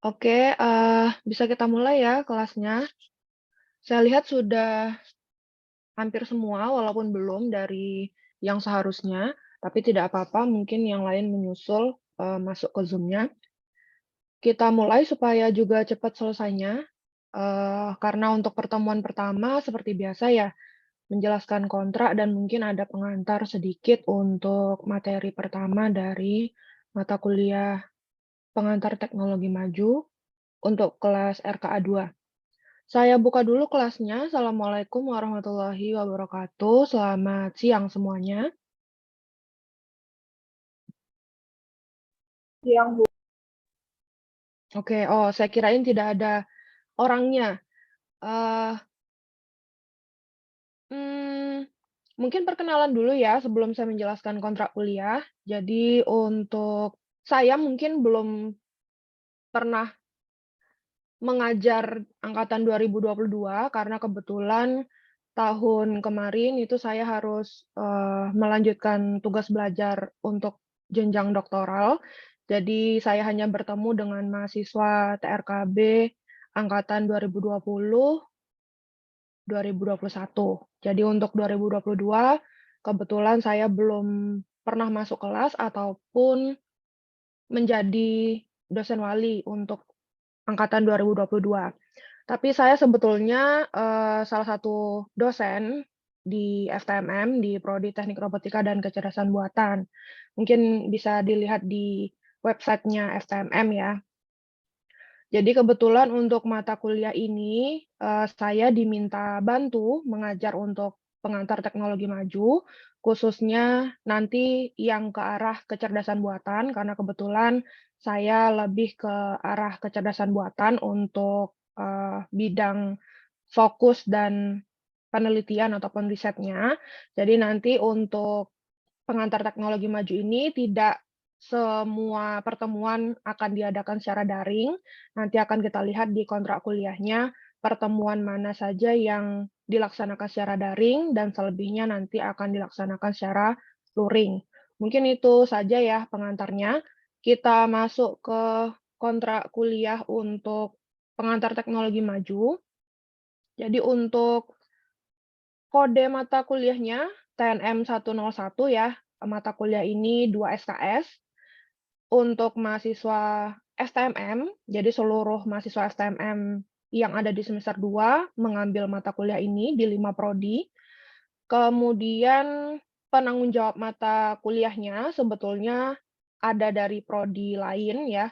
Oke, bisa kita mulai ya kelasnya. Saya lihat sudah hampir semua walaupun belum dari yang seharusnya, tapi tidak apa-apa mungkin yang lain menyusul, masuk ke Zoom-nya. Kita mulai supaya juga cepat selesainya, karena untuk pertemuan pertama seperti biasa ya, menjelaskan kontrak dan mungkin ada pengantar sedikit untuk materi pertama dari mata kuliah pengantar teknologi maju untuk kelas RKA 2. Saya buka dulu kelasnya. Assalamualaikum warahmatullahi wabarakatuh. Selamat siang semuanya. Yang Oke, saya kirain tidak ada orangnya. Eh, hmm, Mungkin perkenalan dulu ya sebelum saya menjelaskan kontrak kuliah. Jadi untuk saya mungkin belum pernah mengajar angkatan 2022 karena kebetulan tahun kemarin itu saya harus, melanjutkan tugas belajar untuk jenjang doktoral. Jadi saya hanya bertemu dengan mahasiswa TRKB angkatan 2020, 2021. Jadi untuk 2022 kebetulan saya belum pernah masuk kelas ataupun menjadi dosen wali untuk angkatan 2022. Tapi saya sebetulnya, salah satu dosen di FTMM, di Prodi Teknik Robotika dan Kecerdasan Buatan. Mungkin bisa dilihat di website-nya FTMM ya. Jadi kebetulan untuk mata kuliah ini, saya diminta bantu mengajar untuk pengantar teknologi maju, khususnya nanti yang ke arah kecerdasan buatan, karena kebetulan saya lebih ke arah kecerdasan buatan untuk, bidang fokus dan penelitian ataupun risetnya. Jadi nanti untuk pengantar teknologi maju ini tidak semua pertemuan akan diadakan secara daring. Nanti akan kita lihat di kontrak kuliahnya, pertemuan mana saja yang dilaksanakan secara daring dan selebihnya nanti akan dilaksanakan secara luring. Mungkin itu saja ya pengantarnya. Kita masuk ke kontrak kuliah untuk pengantar teknologi maju. Jadi untuk kode mata kuliahnya TNM 101 ya, mata kuliah ini 2 SKS. Untuk mahasiswa STMM, jadi seluruh mahasiswa STMM yang ada di semester 2 mengambil mata kuliah ini di 5 prodi. Kemudian penanggung jawab mata kuliahnya sebetulnya ada dari prodi lain ya.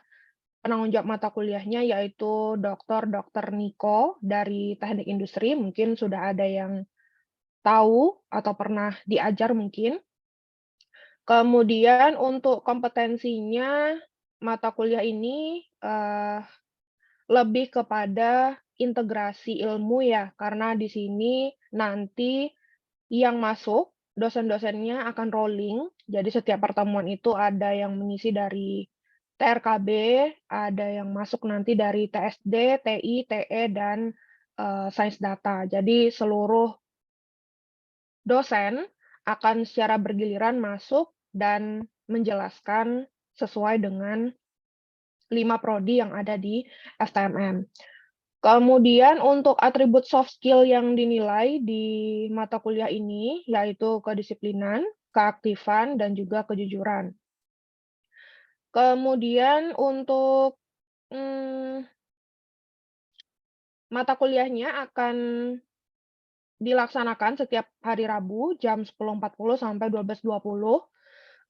Penanggung jawab mata kuliahnya yaitu Dr. Niko dari Teknik Industri, mungkin sudah ada yang tahu atau pernah diajar mungkin. Kemudian untuk kompetensinya, mata kuliah ini, lebih kepada integrasi ilmu ya, karena di sini nanti yang masuk, dosen-dosennya akan rolling, jadi setiap pertemuan itu ada yang mengisi dari TRKB, ada yang masuk nanti dari TSD, TI, TE, dan, sains data. Jadi seluruh dosen akan secara bergiliran masuk dan menjelaskan sesuai dengan 5 prodi yang ada di STMM. Kemudian untuk atribut soft skill yang dinilai di mata kuliah ini, yaitu kedisiplinan, keaktifan, dan juga kejujuran. Kemudian untuk mata kuliahnya akan dilaksanakan setiap hari Rabu jam 10.40 sampai 12.20.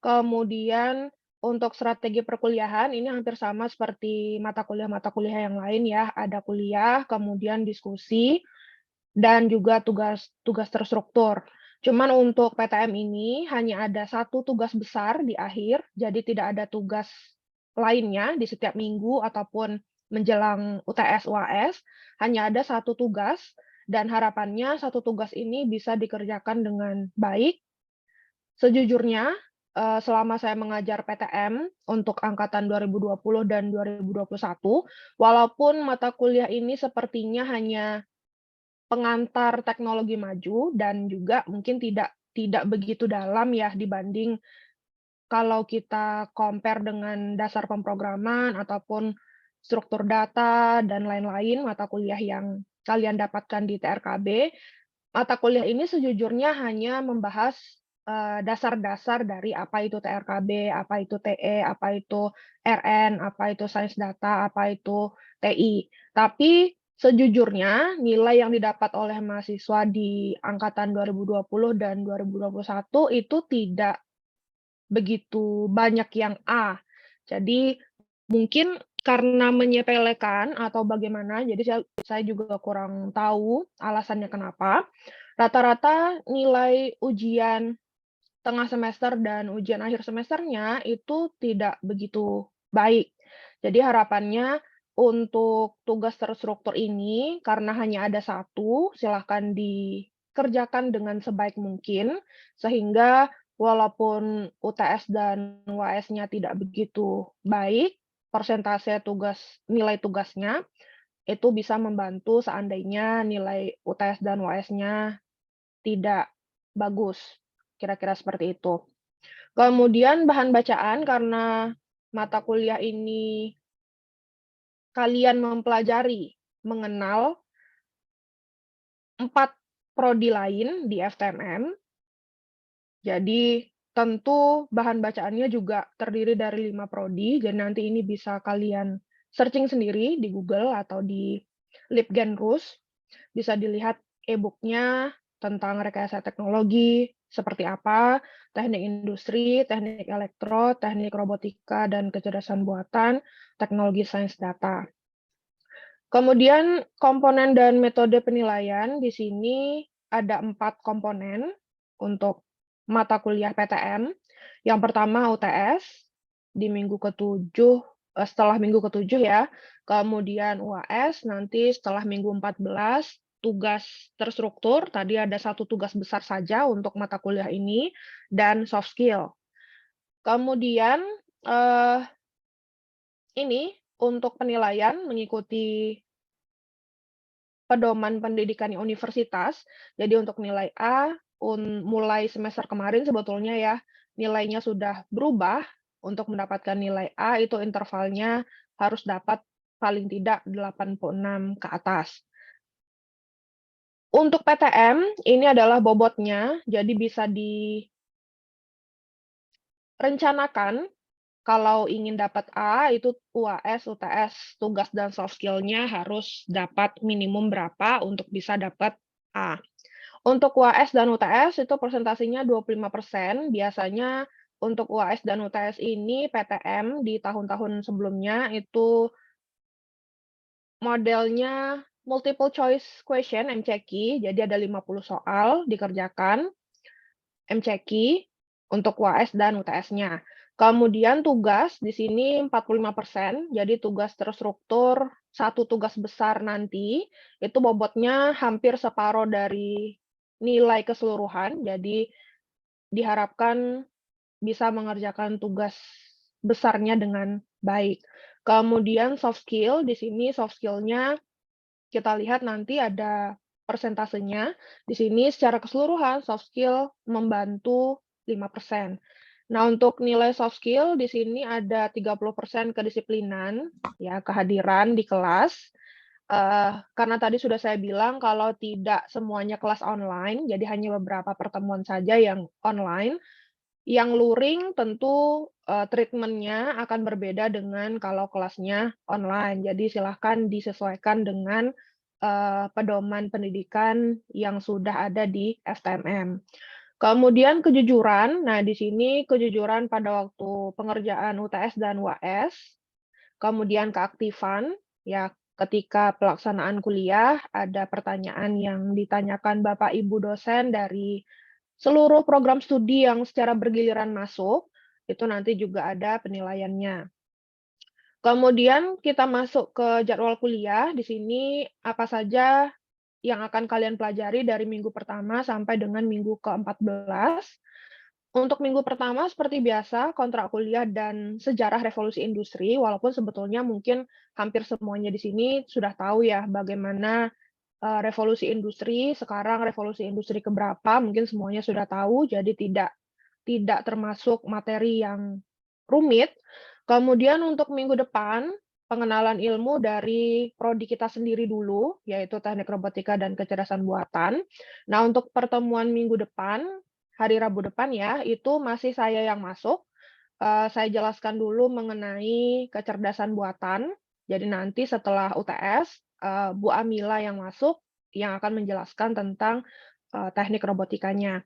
Kemudian untuk strategi perkuliahan ini hampir sama seperti mata kuliah yang lain ya. Ada kuliah, kemudian diskusi, dan juga tugas terstruktur. Cuman untuk PTM ini hanya ada satu tugas besar di akhir, jadi tidak ada tugas lainnya di setiap minggu ataupun menjelang UTS UAS, hanya ada satu tugas dan harapannya satu tugas ini bisa dikerjakan dengan baik. Sejujurnya, selama saya mengajar PTM untuk angkatan 2020 dan 2021, walaupun mata kuliah ini sepertinya hanya pengantar teknologi maju dan juga mungkin tidak begitu dalam ya dibanding kalau kita compare dengan dasar pemrograman ataupun struktur data, dan lain-lain mata kuliah yang kalian dapatkan di TRKB. Mata kuliah ini sejujurnya hanya membahas, dasar-dasar dari apa itu TRKB, apa itu TE, apa itu RN, apa itu sains data, apa itu TI. Tapi sejujurnya nilai yang didapat oleh mahasiswa di angkatan 2020 dan 2021 itu tidak begitu banyak yang A. Jadi mungkin karena menyepelekan atau bagaimana, jadi saya juga kurang tahu alasannya kenapa. Rata-rata nilai ujian tengah semester dan ujian akhir semesternya itu tidak begitu baik. Jadi harapannya untuk tugas terstruktur ini, karena hanya ada satu, silahkan dikerjakan dengan sebaik mungkin, sehingga walaupun UTS dan UAS-nya tidak begitu baik, persentase nilai tugasnya, itu bisa membantu seandainya nilai UTS dan UAS-nya tidak bagus, kira-kira seperti itu. Kemudian bahan bacaan, karena mata kuliah ini kalian mempelajari mengenal 4 prodi lain di FTMM, jadi tentu bahan bacaannya juga terdiri dari 5 prodi, jadi nanti ini bisa kalian searching sendiri di Google atau di Libgenrus. Bisa dilihat e-book-nya tentang rekayasa teknologi, seperti apa, teknik industri, teknik elektro, teknik robotika dan kecerdasan buatan, teknologi sains data. Kemudian komponen dan metode penilaian, di sini ada 4 komponen untuk mata kuliah PTM. Yang pertama UTS, di minggu ke-7, setelah minggu ke-7 ya. Kemudian UAS nanti setelah minggu 14, tugas terstruktur, tadi ada 1 tugas besar saja untuk mata kuliah ini, dan soft skill. Kemudian, eee, ini untuk penilaian mengikuti pedoman pendidikan universitas. Jadi untuk nilai A, mulai semester kemarin sebetulnya ya, nilainya sudah berubah. Untuk mendapatkan nilai A itu intervalnya harus dapat paling tidak 86 ke atas. Untuk PTM, ini adalah bobotnya, jadi bisa direncanakan kalau ingin dapat A, itu UAS, UTS, tugas dan soft skill-nya harus dapat minimum berapa untuk bisa dapat A. Untuk UAS dan UTS itu persentasenya 25%. Biasanya untuk UAS dan UTS ini PTM di tahun-tahun sebelumnya itu modelnya multiple choice question, MCQ, jadi ada 50 soal dikerjakan, MCQ untuk UAS dan UTS-nya. Kemudian tugas di sini 45%, jadi tugas terstruktur, satu tugas besar nanti, itu bobotnya hampir separuh dari nilai keseluruhan, jadi diharapkan bisa mengerjakan tugas besarnya dengan baik. Kemudian soft skill, di sini soft skill-nya kita lihat nanti ada persentasenya. Di sini secara keseluruhan soft skill membantu 5%. Nah, untuk nilai soft skill di sini ada 30% kedisiplinan, ya, kehadiran di kelas. Karena tadi sudah saya bilang kalau tidak semuanya kelas online, jadi hanya beberapa pertemuan saja yang online. Yang luring tentu, treatment-nya akan berbeda dengan kalau kelasnya online. Jadi silahkan disesuaikan dengan, pedoman pendidikan yang sudah ada di FTMM. Kemudian kejujuran, nah di sini kejujuran pada waktu pengerjaan UTS dan UAS, kemudian keaktifan, ya ketika pelaksanaan kuliah ada pertanyaan yang ditanyakan Bapak Ibu dosen dari seluruh program studi yang secara bergiliran masuk, itu nanti juga ada penilaiannya. Kemudian kita masuk ke jadwal kuliah, di sini apa saja yang akan kalian pelajari dari minggu pertama sampai dengan minggu ke-14. Untuk minggu pertama seperti biasa, kontrak kuliah dan sejarah revolusi industri, walaupun sebetulnya mungkin hampir semuanya di sini sudah tahu ya bagaimana revolusi industri, sekarang revolusi industri keberapa, mungkin semuanya sudah tahu, jadi tidak termasuk materi yang rumit. Kemudian untuk minggu depan, pengenalan ilmu dari prodi kita sendiri dulu, yaitu Teknik Robotika dan Kecerdasan Buatan. Nah, untuk pertemuan minggu depan, hari Rabu depan ya, itu masih saya yang masuk. Saya jelaskan dulu mengenai kecerdasan buatan. Jadi nanti setelah UTS, Bu Amila yang masuk, yang akan menjelaskan tentang, teknik robotikanya.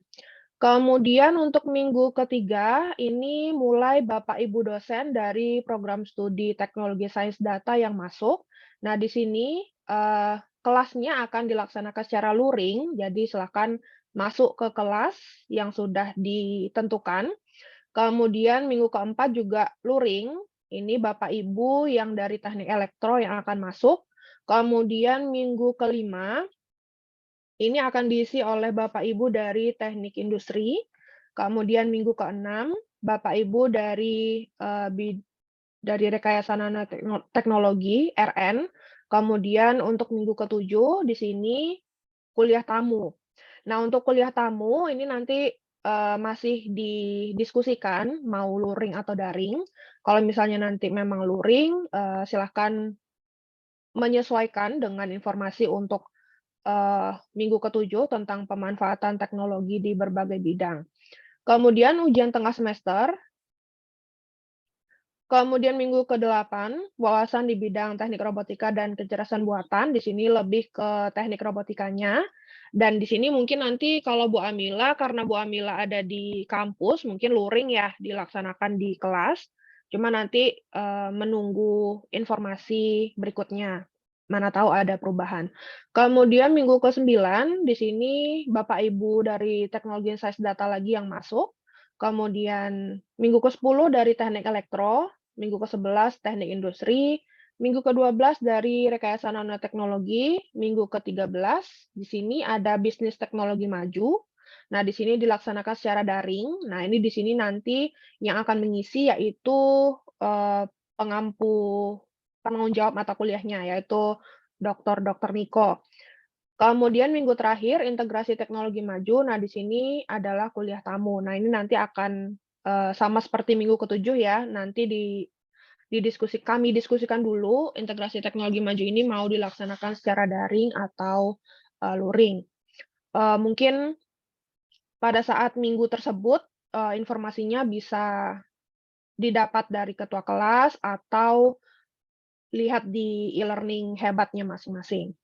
Kemudian untuk minggu ketiga, ini mulai Bapak Ibu dosen dari program studi Teknologi Sains Data yang masuk. Nah, di sini, kelasnya akan dilaksanakan secara luring, jadi silakan masuk ke kelas yang sudah ditentukan. Kemudian minggu keempat juga luring, ini Bapak Ibu yang dari Teknik Elektro yang akan masuk. Kemudian minggu kelima, ini akan diisi oleh Bapak Ibu dari Teknik Industri. Kemudian minggu keenam, Bapak Ibu dari, dari Rekayasa Teknologi, RN. Kemudian untuk minggu ketujuh, di sini kuliah tamu. Nah, untuk kuliah tamu ini nanti, masih didiskusikan mau luring atau daring. Kalau misalnya nanti memang luring, silahkan menyesuaikan dengan informasi untuk, minggu ketujuh tentang pemanfaatan teknologi di berbagai bidang. Kemudian ujian tengah semester, kemudian minggu ke-8, wawasan di bidang teknik robotika dan kecerdasan buatan, di sini lebih ke teknik robotikanya. Dan di sini mungkin nanti kalau Bu Amila, karena Bu Amila ada di kampus, mungkin luring ya dilaksanakan di kelas. Cuma nanti, menunggu informasi berikutnya, mana tahu ada perubahan. Kemudian minggu ke-9, di sini Bapak Ibu dari Teknologi Sains Data lagi yang masuk. Kemudian minggu ke-10 dari Teknik Elektro, minggu ke-11 Teknik Industri, minggu ke-12 dari Rekayasa Nanoteknologi, minggu ke-13 di sini ada Bisnis Teknologi Maju. Nah, di sini dilaksanakan secara daring. Nah, ini di sini nanti yang akan mengisi yaitu, pengampu penanggung jawab mata kuliahnya, yaitu Dr. Niko. Kemudian minggu terakhir integrasi teknologi maju. Nah, di sini adalah kuliah tamu. Nah, ini nanti akan, sama seperti minggu ketujuh ya, nanti kami diskusikan dulu integrasi teknologi maju ini mau dilaksanakan secara daring atau, luring. Mungkin pada saat minggu tersebut, informasinya bisa didapat dari ketua kelas atau lihat di e-learning hebatnya masing-masing.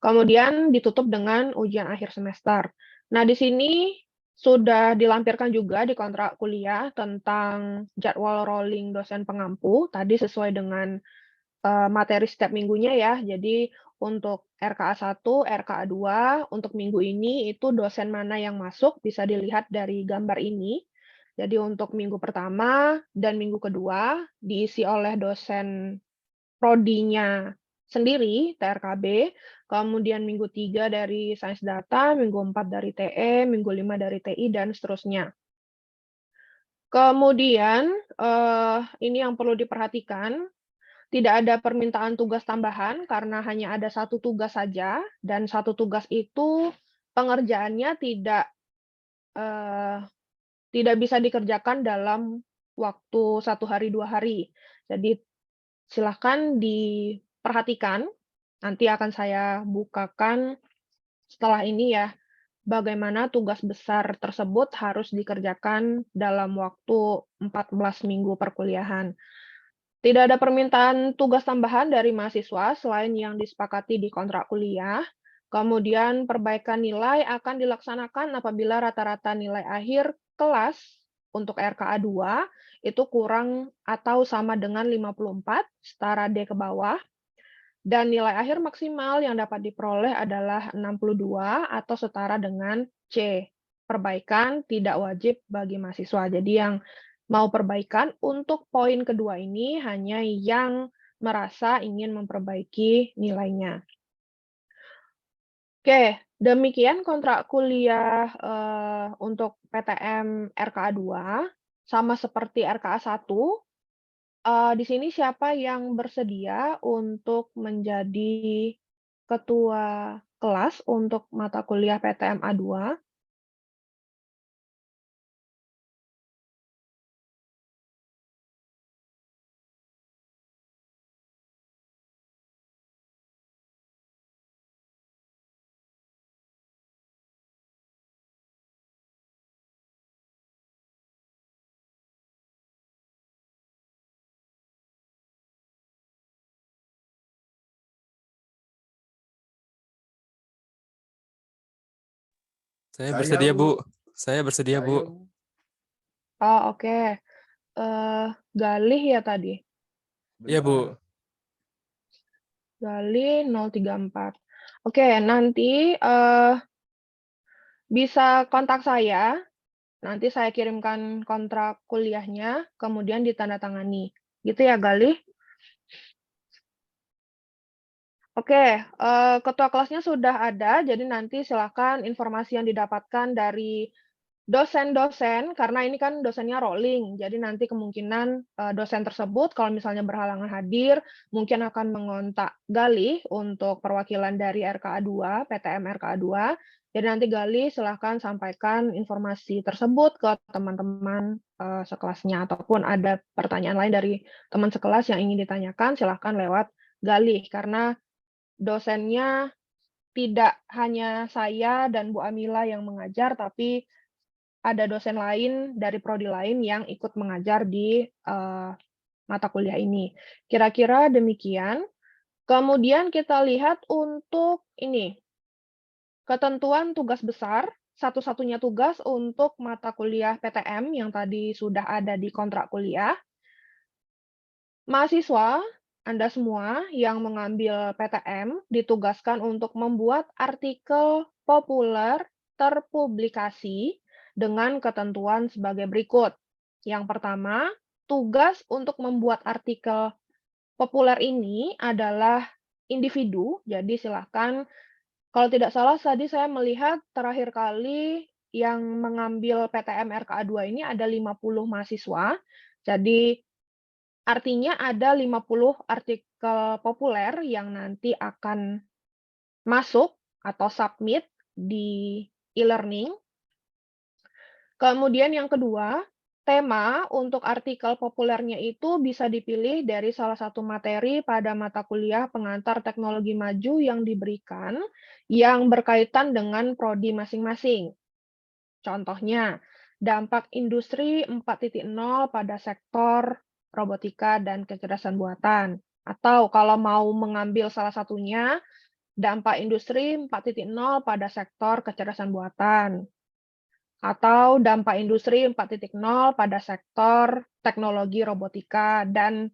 Kemudian ditutup dengan ujian akhir semester. Nah, di sini sudah dilampirkan juga di kontrak kuliah tentang jadwal rolling dosen pengampu, tadi sesuai dengan, materi setiap minggunya ya. Jadi untuk RKA 1, RKA 2, untuk minggu ini itu dosen mana yang masuk bisa dilihat dari gambar ini. Jadi untuk minggu pertama dan minggu kedua diisi oleh dosen prodinya sendiri, TRKB, kemudian minggu 3 dari Sains Data, minggu 4 dari TE, minggu 5 dari TI, dan seterusnya. Kemudian, ini yang perlu diperhatikan, tidak ada permintaan tugas tambahan karena hanya ada satu tugas saja, dan satu tugas itu pengerjaannya eee, tidak bisa dikerjakan dalam waktu 1 hari, 2 hari. Jadi silahkan diperhatikan, nanti akan saya bukakan setelah ini ya, bagaimana tugas besar tersebut harus dikerjakan dalam waktu 14 minggu perkuliahan. Tidak ada permintaan tugas tambahan dari mahasiswa selain yang disepakati di kontrak kuliah. Kemudian perbaikan nilai akan dilaksanakan apabila rata-rata nilai akhir kelas untuk RKA 2 itu kurang atau sama dengan 54, setara D ke bawah, dan nilai akhir maksimal yang dapat diperoleh adalah 62 atau setara dengan C. Perbaikan tidak wajib bagi mahasiswa. Jadi yang mau perbaikan untuk poin kedua ini hanya yang merasa ingin memperbaiki nilainya. Oke, demikian kontrak kuliah, untuk PTM RKA 2, sama seperti RKA 1. Di sini siapa yang bersedia untuk menjadi ketua kelas untuk mata kuliah PTM A2? Saya bersedia, Bu. Saya bersedia, Bu. Oh, oke. Galih ya tadi? Iya, Bu. Galih 034. Oke, nanti bisa kontak saya. Nanti saya kirimkan kontrak kuliahnya, kemudian ditandatangani. Gitu ya, Galih? Oke, ketua kelasnya sudah ada, jadi nanti silakan informasi yang didapatkan dari dosen-dosen, karena ini kan dosennya rolling, jadi nanti kemungkinan dosen tersebut kalau misalnya berhalangan hadir, mungkin akan mengontak Galih untuk perwakilan dari RKA 2, PTM RKA 2. Jadi nanti Galih silahkan sampaikan informasi tersebut ke teman-teman sekelasnya, ataupun ada pertanyaan lain dari teman sekelas yang ingin ditanyakan, silahkan lewat Galih, karena dosennya tidak hanya saya dan Bu Amila yang mengajar, tapi ada dosen lain dari prodi lain yang ikut mengajar di mata kuliah ini. Kira-kira demikian. Kemudian kita lihat untuk ini, ketentuan tugas besar, satu-satunya tugas untuk mata kuliah PTM yang tadi sudah ada di kontrak kuliah. Mahasiswa, Anda semua yang mengambil PTM ditugaskan untuk membuat artikel populer terpublikasi dengan ketentuan sebagai berikut. Yang pertama, tugas untuk membuat artikel populer ini adalah individu, jadi silahkan, kalau tidak salah tadi saya melihat terakhir kali yang mengambil PTM RKA 2 ini ada 50 mahasiswa, jadi artinya ada 50 artikel populer yang nanti akan masuk atau submit di e-learning. Kemudian yang kedua, tema untuk artikel populernya itu bisa dipilih dari salah satu materi pada mata kuliah pengantar teknologi maju yang diberikan yang berkaitan dengan prodi masing-masing. Contohnya, dampak industri 4.0 pada sektor robotika dan kecerdasan buatan. Atau kalau mau mengambil salah satunya, dampak industri 4.0 pada sektor kecerdasan buatan. Atau dampak industri 4.0 pada sektor teknologi robotika dan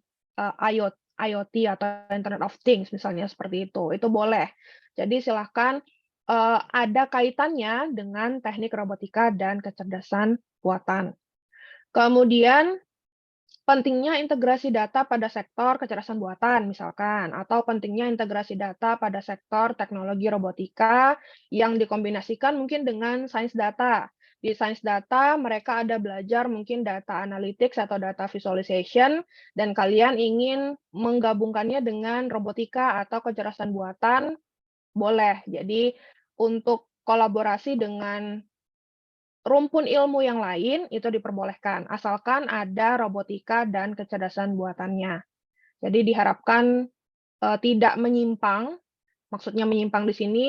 IoT atau Internet of Things, misalnya seperti itu. Itu boleh. Jadi silahkan ada kaitannya dengan teknik robotika dan kecerdasan buatan. Kemudian pentingnya integrasi data pada sektor kecerdasan buatan, misalkan, atau pentingnya integrasi data pada sektor teknologi robotika yang dikombinasikan mungkin dengan sains data. Di sains data, mereka ada belajar mungkin data analytics atau data visualization, dan kalian ingin menggabungkannya dengan robotika atau kecerdasan buatan, boleh. Jadi, untuk kolaborasi dengan rumpun ilmu yang lain itu diperbolehkan, asalkan ada robotika dan kecerdasan buatannya. Jadi diharapkan tidak menyimpang, maksudnya menyimpang di sini,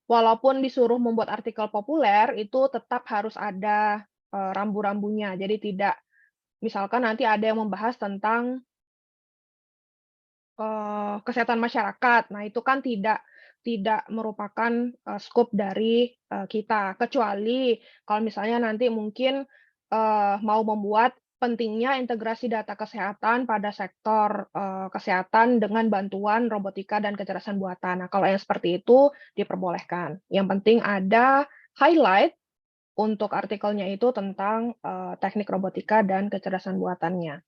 walaupun disuruh membuat artikel populer, itu tetap harus ada rambu-rambunya. Jadi tidak, misalkan nanti ada yang membahas tentang kesehatan masyarakat. Nah, itu kan tidak merupakan skop dari kita. Kecuali kalau misalnya nanti mungkin mau membuat pentingnya integrasi data kesehatan pada sektor kesehatan dengan bantuan robotika dan kecerdasan buatan. Nah, kalau yang seperti itu diperbolehkan. Yang penting ada highlight untuk artikelnya itu tentang teknik robotika dan kecerdasan buatannya.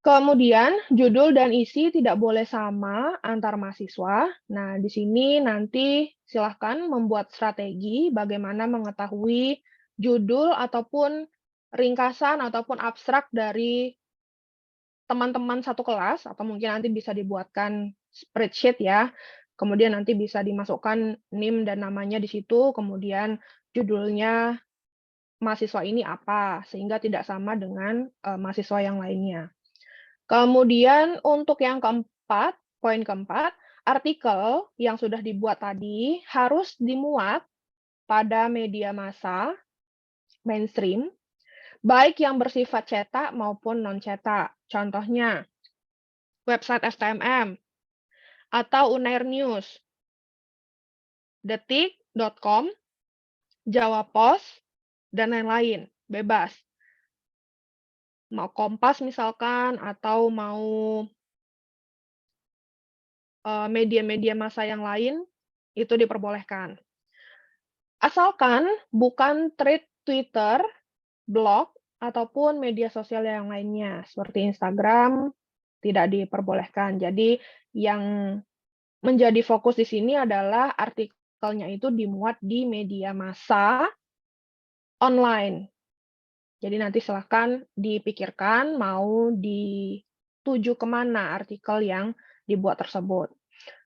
Kemudian, judul dan isi tidak boleh sama antar mahasiswa. Nah, di sini nanti silahkan membuat strategi bagaimana mengetahui judul ataupun ringkasan ataupun abstrak dari teman-teman satu kelas, atau mungkin nanti bisa dibuatkan spreadsheet ya. Kemudian nanti bisa dimasukkan NIM dan namanya di situ, kemudian judulnya mahasiswa ini apa, sehingga tidak sama dengan mahasiswa yang lainnya. Kemudian untuk yang keempat, poin keempat, artikel yang sudah dibuat tadi harus dimuat pada media massa mainstream, baik yang bersifat cetak maupun non-cetak. Contohnya, website STMM atau Unair News, detik.com, Jawa Pos, dan lain-lain, bebas. Mau Kompas misalkan atau mau, media-media massa yang lain, itu diperbolehkan. Asalkan bukan thread Twitter, blog, ataupun media sosial yang lainnya, seperti Instagram, tidak diperbolehkan. Jadi yang menjadi fokus di sini adalah artikelnya itu dimuat di media massa online. Jadi nanti silahkan dipikirkan mau dituju kemana artikel yang dibuat tersebut.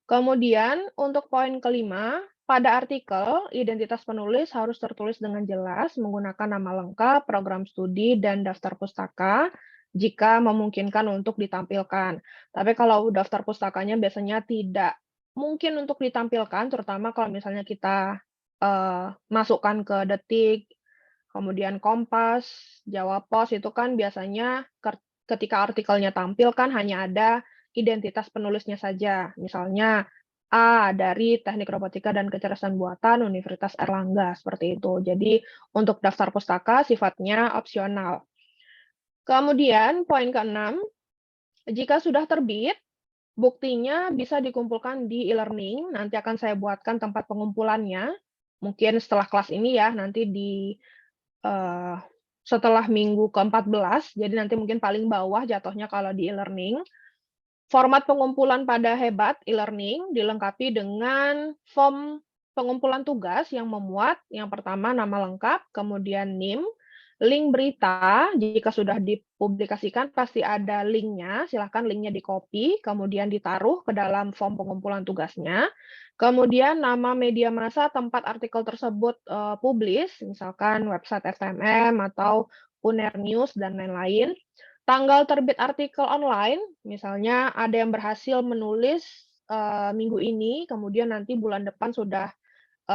Kemudian untuk poin kelima, pada artikel, identitas penulis harus tertulis dengan jelas menggunakan nama lengkap, program studi, dan daftar pustaka jika memungkinkan untuk ditampilkan. Tapi kalau daftar pustakanya biasanya tidak mungkin untuk ditampilkan, terutama kalau misalnya kita masukkan ke Detik, kemudian Kompas, Jawa Pos, itu kan biasanya ketika artikelnya tampil kan hanya ada identitas penulisnya saja. Misalnya A dari Teknik Robotika dan Kecerdasan Buatan Universitas Erlangga, seperti itu. Jadi untuk daftar pustaka sifatnya opsional. Kemudian poin keenam, jika sudah terbit, buktinya bisa dikumpulkan di e-learning. Nanti akan saya buatkan tempat pengumpulannya. Mungkin setelah kelas ini ya, nanti eh, setelah minggu ke-14, jadi nanti mungkin paling bawah jatuhnya kalau di e-learning. Format pengumpulan pada Hebat e-learning dilengkapi dengan form pengumpulan tugas yang memuat yang pertama nama lengkap, kemudian NIM, link berita, jika sudah dipublikasikan pasti ada linknya, silahkan linknya di-copy, kemudian ditaruh ke dalam form pengumpulan tugasnya, kemudian nama media massa tempat artikel tersebut publis, misalkan website FTMM atau UNER News, dan lain-lain. Tanggal terbit artikel online, misalnya ada yang berhasil menulis minggu ini, kemudian nanti bulan depan sudah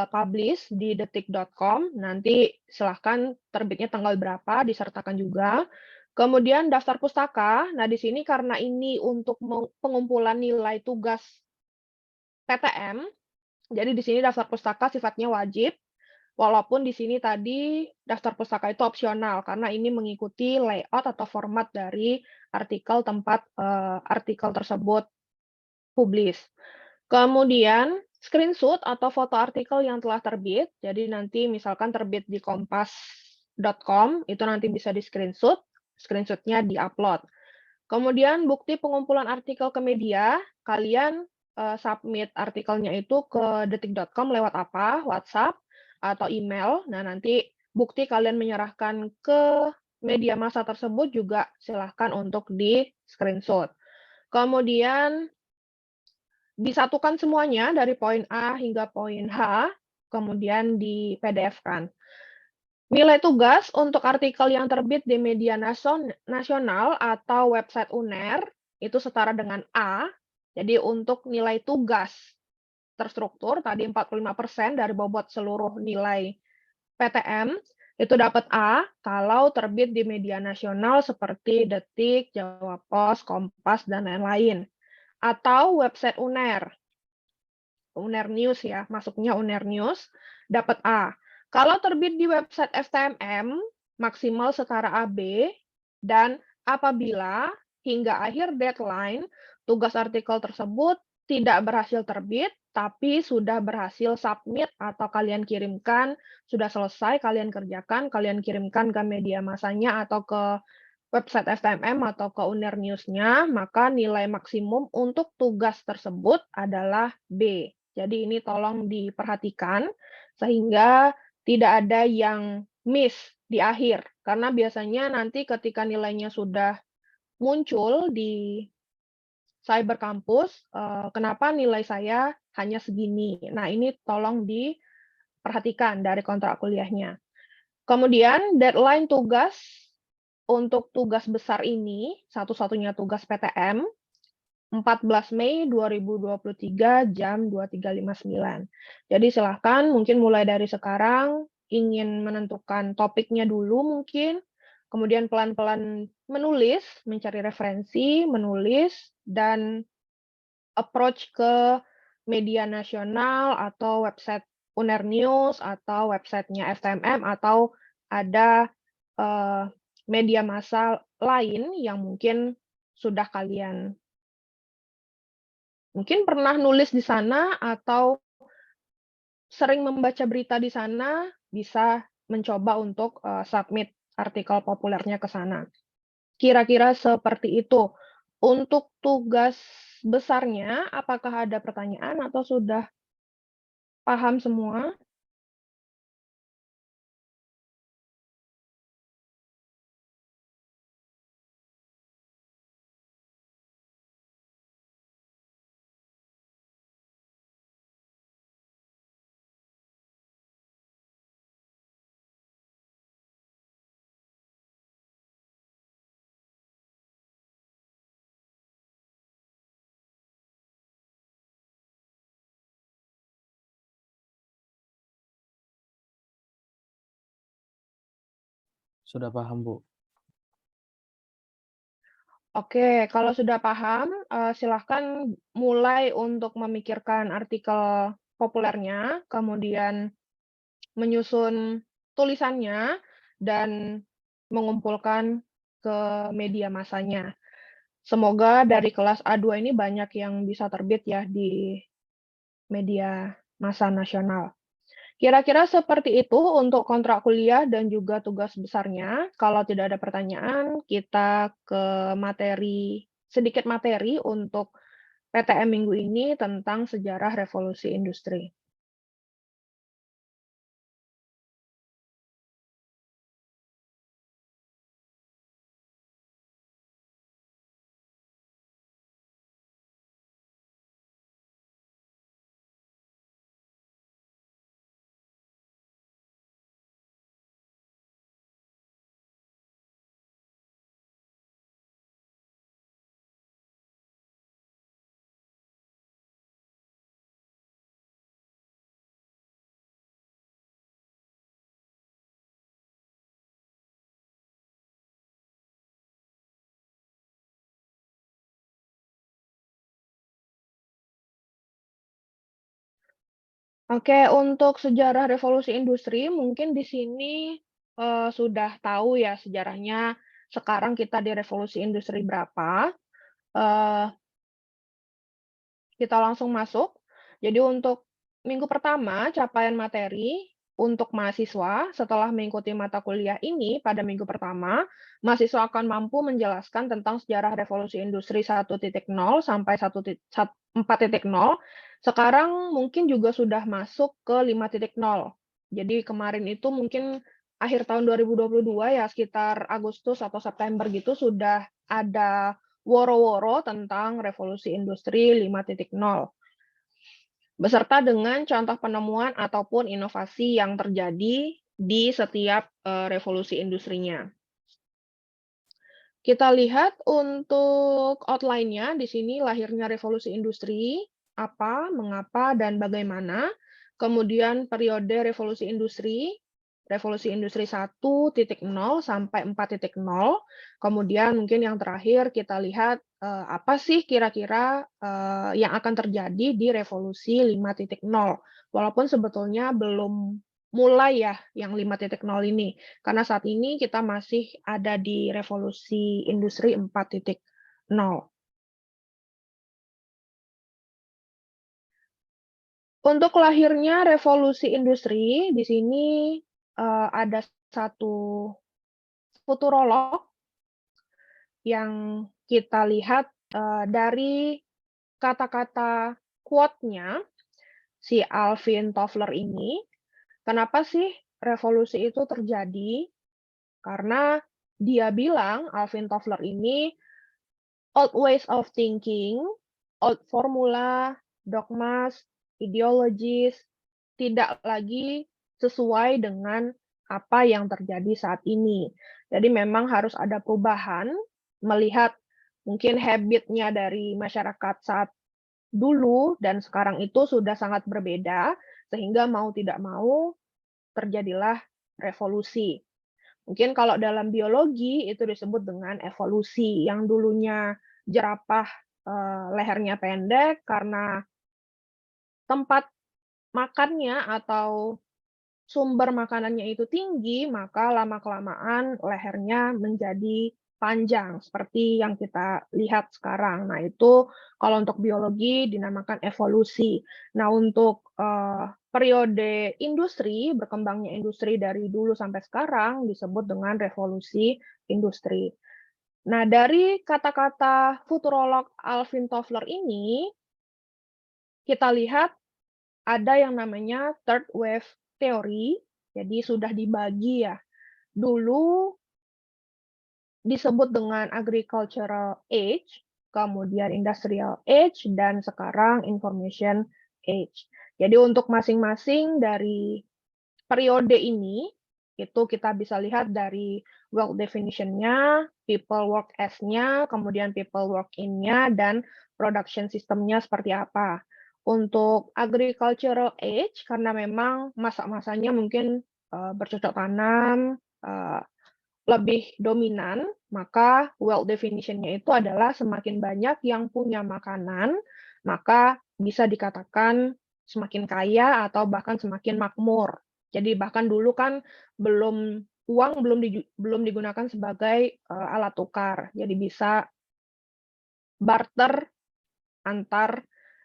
publish di detik.com, nanti silahkan terbitnya tanggal berapa, disertakan juga. Kemudian daftar pustaka, nah di sini karena ini untuk pengumpulan nilai tugas PTM, jadi di sini daftar pustaka sifatnya wajib, walaupun di sini tadi daftar pustaka itu opsional, karena ini mengikuti layout atau format dari artikel tempat artikel tersebut publis. Kemudian screenshot atau foto artikel yang telah terbit, jadi nanti misalkan terbit di kompas.com, itu nanti bisa di-screenshot, screenshot-nya di-upload. Kemudian bukti pengumpulan artikel ke media, kalian submit artikelnya itu ke detik.com lewat apa? WhatsApp atau email. Nah, nanti bukti kalian menyerahkan ke media massa tersebut juga silahkan untuk di-screenshot. Kemudian disatukan semuanya dari poin A hingga poin H, kemudian di PDF-kan. Nilai tugas untuk artikel yang terbit di media nasional atau website UNER itu setara dengan A. Jadi untuk nilai tugas terstruktur tadi 45% dari bobot seluruh nilai PTM itu dapat A kalau terbit di media nasional seperti Detik, Jawa Pos, Kompas, dan lain-lain. Atau website UNER. UNER News ya, masuknya UNER News, dapat A. Kalau terbit di website FTMM, maksimal setara AB, dan apabila hingga akhir deadline, tugas artikel tersebut tidak berhasil terbit, tapi sudah berhasil submit atau kalian kirimkan, sudah selesai kalian kerjakan, kalian kirimkan ke media massanya atau ke website FTMM atau ke UNER News-nya, maka nilai maksimum untuk tugas tersebut adalah B. Jadi ini tolong diperhatikan sehingga tidak ada yang miss di akhir. Karena biasanya nanti ketika nilainya sudah muncul di Cyber Campus, kenapa nilai saya hanya segini. Nah, ini tolong diperhatikan dari kontrak kuliahnya. Kemudian deadline tugas untuk tugas besar ini, satu-satunya tugas PTM, 14 Mei 2023 jam 23.59. Jadi silahkan mungkin mulai dari sekarang ingin menentukan topiknya dulu mungkin, kemudian pelan-pelan menulis, mencari referensi, menulis, dan approach ke media nasional atau website Unernews atau websitenya FTMM atau ada, eee, media massa lain yang mungkin sudah kalian mungkin pernah nulis di sana atau sering membaca berita di sana, bisa mencoba untuk, submit artikel populernya ke sana. Kira-kira seperti itu. Untuk tugas besarnya, apakah ada pertanyaan atau sudah paham semua? Sudah paham, Bu. Oke, kalau sudah paham, silahkan mulai untuk memikirkan artikel populernya, kemudian menyusun tulisannya, dan mengumpulkan ke media massanya. Semoga dari kelas A2 ini banyak yang bisa terbit ya di media massa nasional. Kira-kira seperti itu untuk kontrak kuliah dan juga tugas besarnya. Kalau tidak ada pertanyaan, kita ke sedikit materi untuk PTM minggu ini tentang sejarah revolusi industri. Oke, untuk sejarah revolusi industri mungkin di sini, sudah tahu ya sejarahnya sekarang kita di revolusi industri berapa. Eee, kita langsung masuk. Jadi untuk minggu pertama capaian materi untuk mahasiswa setelah mengikuti mata kuliah ini pada minggu pertama, mahasiswa akan mampu menjelaskan tentang sejarah revolusi industri 1.0 sampai 4.0. Sekarang mungkin juga sudah masuk ke 5.0. Jadi kemarin itu mungkin akhir tahun 2022 ya sekitar Agustus atau September gitu sudah ada woro-woro tentang revolusi industri 5.0 beserta dengan contoh penemuan ataupun inovasi yang terjadi di setiap, revolusi industrinya. Kita lihat untuk outline-nya, di sini lahirnya revolusi industri, apa, mengapa, dan bagaimana. Kemudian periode revolusi industri 1.0 sampai 4.0. Kemudian mungkin yang terakhir kita lihat, apa sih kira-kira, yang akan terjadi di revolusi 5.0. Walaupun sebetulnya belum mulai ya yang 5.0 ini. Karena saat ini kita masih ada di revolusi industri 4.0. Untuk lahirnya revolusi industri, di sini, ada satu futurolog yang kita lihat, dari kata-kata quote-nya si Alvin Toffler ini. Kenapa sih revolusi itu terjadi? Karena dia bilang, Alvin Toffler ini, old ways of thinking, old formula, dogmas, ideologis, tidak lagi sesuai dengan apa yang terjadi saat ini. Jadi memang harus ada perubahan, melihat mungkin habit-nya dari masyarakat saat dulu dan sekarang itu sudah sangat berbeda, sehingga mau tidak mau terjadilah revolusi. Mungkin kalau dalam biologi itu disebut dengan evolusi, yang dulunya jerapah, lehernya pendek karena tempat makannya atau sumber makanannya itu tinggi, maka lama-kelamaan lehernya menjadi panjang, seperti yang kita lihat sekarang. Nah, itu kalau untuk biologi dinamakan evolusi. Nah, untuk, periode industri, berkembangnya industri dari dulu sampai sekarang disebut dengan revolusi industri. Nah, dari kata-kata futurolog Alvin Toffler ini, kita lihat ada yang namanya third wave theory, jadi sudah dibagi ya. Dulu disebut dengan agricultural age, kemudian industrial age, dan sekarang information age. Jadi untuk masing-masing dari periode ini, itu kita bisa lihat dari work definition-nya, people work as-nya, kemudian people work in-nya, dan production system-nya seperti apa. Untuk agricultural age, karena memang masa-masanya mungkin bercocok tanam, lebih dominan, maka wealth definition-nya itu adalah semakin banyak yang punya makanan, maka bisa dikatakan semakin kaya atau bahkan semakin makmur. Jadi bahkan dulu kan uang belum digunakan sebagai, alat tukar. Jadi bisa barter antar,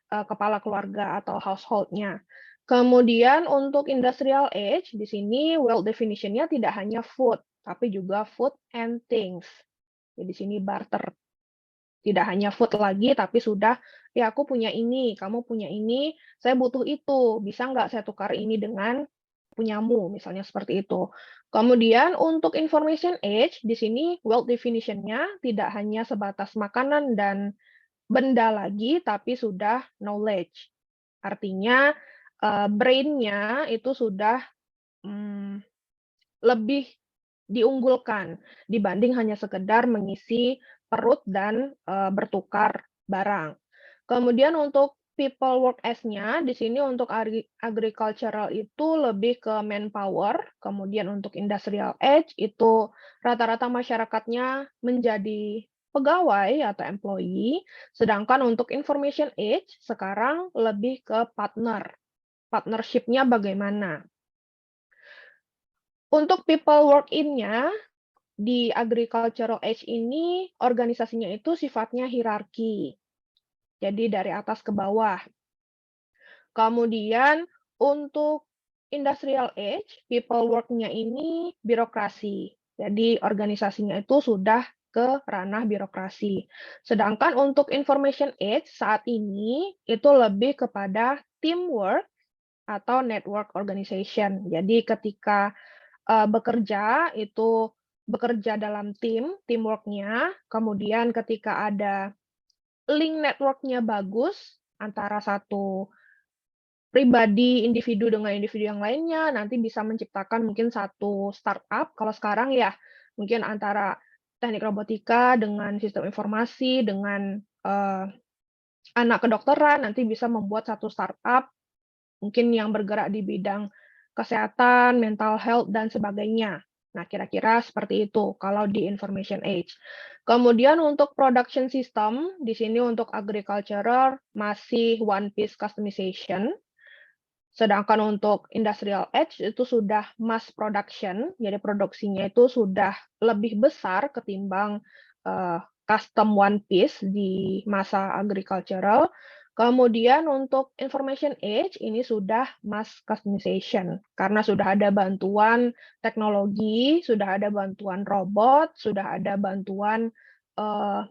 kepala keluarga atau household-nya. Kemudian untuk industrial age, di sini wealth definition-nya tidak hanya food, tapi juga food and things. Jadi di sini barter, tidak hanya food lagi, tapi sudah, "Ya aku punya ini, kamu punya ini, saya butuh itu, bisa nggak saya tukar ini dengan punyamu?" Misalnya seperti itu. Kemudian untuk information age, di sini wealth definition-nya tidak hanya sebatas makanan dan benda lagi, tapi sudah knowledge. Artinya, brain-nya itu sudah, mmm, lebih diunggulkan dibanding hanya sekedar mengisi perut dan, bertukar barang. Kemudian untuk people work as-nya, di sini untuk agricultural itu lebih ke manpower, kemudian untuk industrial age itu rata-rata masyarakatnya menjadi pegawai atau employee, sedangkan untuk information age sekarang lebih ke partnership-nya bagaimana. Untuk people work in-nya, di agricultural age ini organisasinya itu sifatnya hierarki, jadi dari atas ke bawah. Kemudian untuk industrial age, people work-nya ini birokrasi. Jadi organisasinya itu sudah ke ranah birokrasi. Sedangkan untuk information age saat ini itu lebih kepada teamwork atau network organization. Jadi ketika bekerja itu bekerja dalam teamwork-nya, kemudian ketika ada link network-nya bagus antara satu pribadi, individu dengan individu yang lainnya, nanti bisa menciptakan mungkin satu startup. Kalau sekarang ya, mungkin antara teknik robotika dengan sistem informasi, dengan, anak kedokteran, nanti bisa membuat satu startup, mungkin yang bergerak di bidang kesehatan, mental health, dan sebagainya. Nah, kira-kira seperti itu kalau di information age. Kemudian untuk production system, di sini untuk agricultural masih one piece customization. Sedangkan untuk industrial age itu sudah mass production, jadi produksinya itu sudah lebih besar ketimbang, custom one piece di masa agricultural. Kemudian untuk information age ini sudah mass customization, karena sudah ada bantuan teknologi, sudah ada bantuan robot, sudah ada bantuan, eee,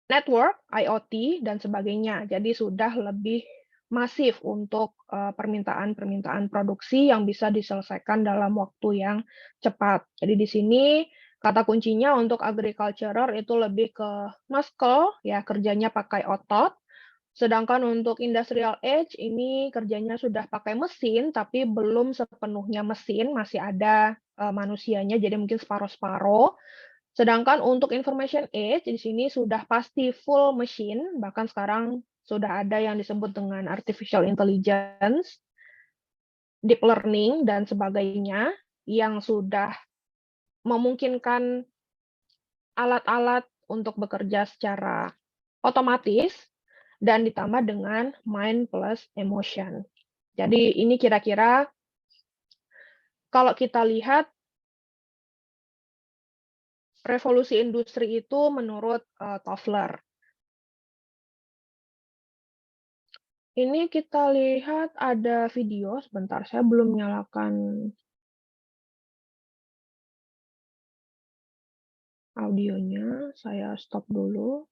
network, IoT, dan sebagainya. Jadi sudah lebih masif untuk, permintaan-permintaan produksi yang bisa diselesaikan dalam waktu yang cepat. Jadi di sini kata kuncinya untuk agricultural itu lebih ke muscle, ya kerjanya pakai otot, sedangkan untuk industrial age ini kerjanya sudah pakai mesin, tapi belum sepenuhnya mesin, masih ada, manusianya, jadi mungkin separuh-separuh. Sedangkan untuk information age di sini sudah pasti full machine, bahkan sekarang sudah ada yang disebut dengan artificial intelligence, deep learning, dan sebagainya, yang sudah memungkinkan alat-alat untuk bekerja secara otomatis dan ditambah dengan mind plus emotion. Jadi ini kira-kira kalau kita lihat revolusi industri itu menurut Toffler. Ini kita lihat ada video, sebentar saya belum nyalakan audionya, saya stop dulu.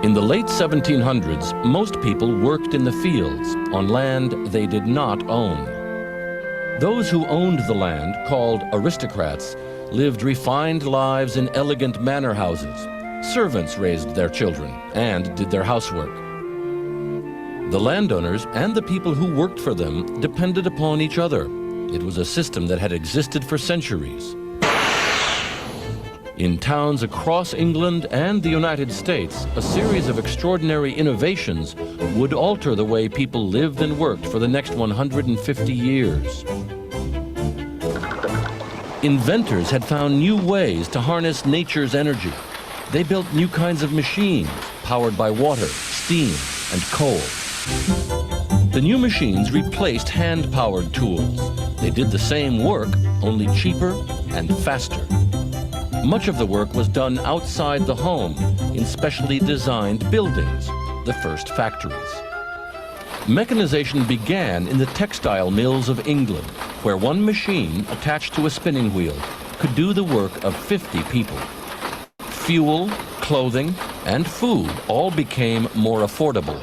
In the late 1700s, most people worked in the fields on land they did not own. Those who owned the land, called aristocrats, lived refined lives in elegant manor houses. Servants raised their children and did their housework. The landowners and the people who worked for them depended upon each other. It was a system that had existed for centuries. In towns across England and the United States, a series of extraordinary innovations would alter the way people lived and worked for the next 150 years. Inventors had found new ways to harness nature's energy. They built new kinds of machines powered by water, steam, and coal. The new machines replaced hand-powered tools. They did the same work, only cheaper and faster. Much of the work was done outside the home, in specially designed buildings, the first factories. Mechanization began in the textile mills of England, where one machine attached to a spinning wheel could do the work of 50 people. Fuel, clothing, and food all became more affordable.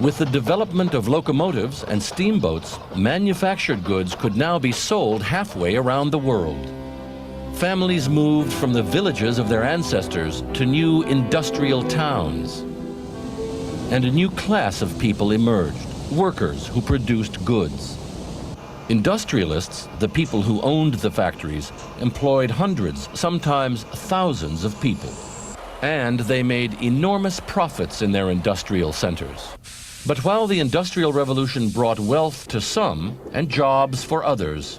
With the development of locomotives and steamboats, manufactured goods could now be sold halfway around the world. Families moved from the villages of their ancestors to new industrial towns. And a new class of people emerged, workers who produced goods. Industrialists, the people who owned the factories, employed hundreds, sometimes thousands of people. And they made enormous profits in their industrial centers. But while the Industrial Revolution brought wealth to some and jobs for others,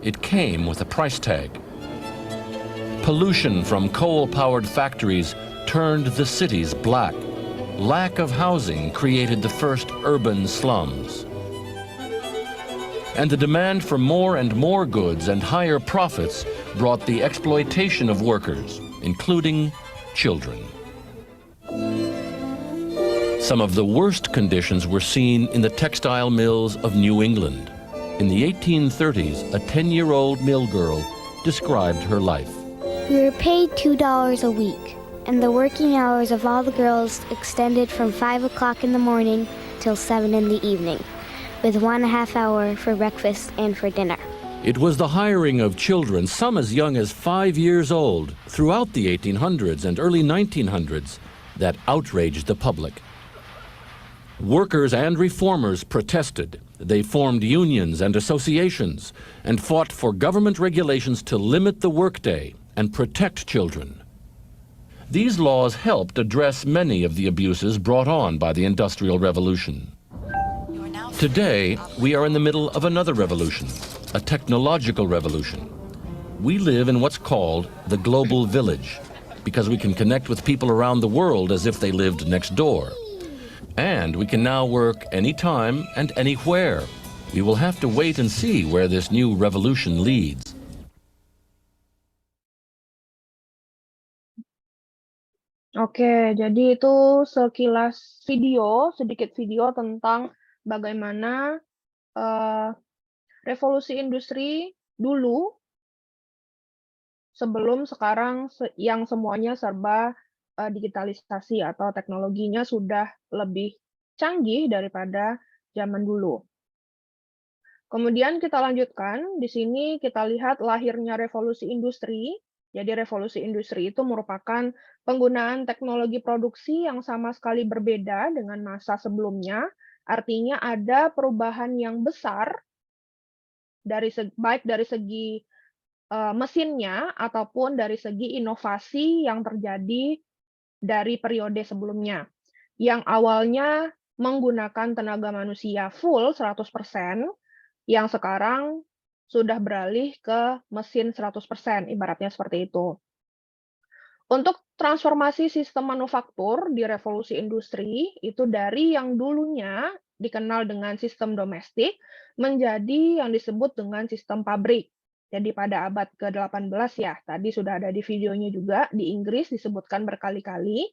it came with a price tag. Pollution from coal-powered factories turned the cities black. Lack of housing created the first urban slums. And the demand for more and more goods and higher profits brought the exploitation of workers, including children. Some of the worst conditions were seen in the textile mills of New England. In the 1830s, a 10-year-old mill girl described her life. We were paid $2 a week, and the working hours of all the girls extended from 5 o'clock in the morning till 7 in the evening, with 1.5 hour for breakfast and for dinner. It was the hiring of children, some as young as 5 years old, throughout the 1800s and early 1900s, that outraged the public. Workers and reformers protested. They formed unions and associations and fought for government regulations to limit the workday and protect children. These laws helped address many of the abuses brought on by the Industrial Revolution. Today, we are in the middle of another revolution, a technological revolution. We live in what's called the global village, because we can connect with people around the world as if they lived next door. And we can now work anytime and anywhere. We will have to wait and see where this new revolution leads. Oke, jadi itu sekilas video, sedikit video tentang bagaimana revolusi industri dulu sebelum sekarang yang semuanya serba digitalisasi atau teknologinya sudah lebih canggih daripada zaman dulu. Kemudian kita lanjutkan, di sini kita lihat lahirnya revolusi industri. Jadi revolusi industri itu merupakan penggunaan teknologi produksi yang sama sekali berbeda dengan masa sebelumnya. Artinya ada perubahan yang besar baik dari segi mesinnya ataupun dari segi inovasi yang terjadi dari periode sebelumnya. Yang awalnya menggunakan tenaga manusia full 100%, yang sekarang sudah beralih ke mesin 100%, ibaratnya seperti itu. Untuk transformasi sistem manufaktur di revolusi industri, itu dari yang dulunya dikenal dengan sistem domestik, menjadi yang disebut dengan sistem pabrik. Jadi pada abad ke-18 ya, tadi sudah ada di videonya juga, di Inggris disebutkan berkali-kali.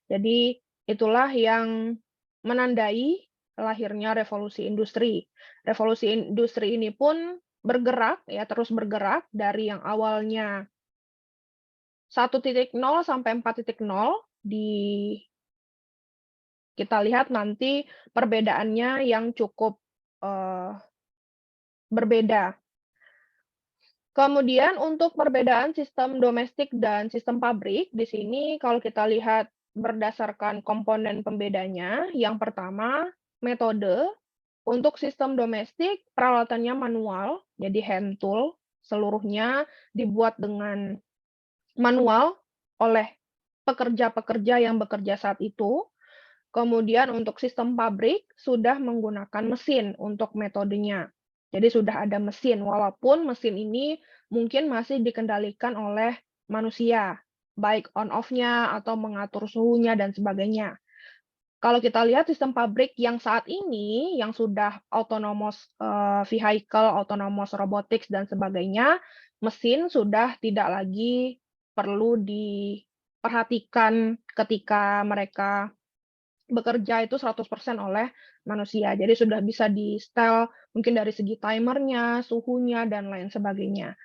Jadi itulah yang menandai lahirnya revolusi industri. Revolusi industri ini pun bergerak, ya terus bergerak dari yang awalnya 1.0 sampai 4.0 kita lihat nanti perbedaannya yang cukup berbeda. Kemudian untuk perbedaan sistem domestik dan sistem pabrik, di sini kalau kita lihat berdasarkan komponen pembedanya, yang pertama metode. Untuk sistem domestik peralatannya manual, jadi hand tool, seluruhnya dibuat dengan manual oleh pekerja-pekerja yang bekerja saat itu. Kemudian untuk sistem pabrik sudah menggunakan mesin untuk metodenya. Jadi sudah ada mesin, walaupun mesin ini mungkin masih dikendalikan oleh manusia, baik on-off-nya atau mengatur suhunya dan sebagainya. Kalau kita lihat sistem pabrik yang saat ini, yang sudah autonomous vehicle, autonomous robotics, dan sebagainya, mesin sudah tidak lagi perlu diperhatikan ketika mereka bekerja itu 100% oleh manusia. Jadi sudah bisa di-setel mungkin dari segi timernya, suhunya, dan lain sebagainya.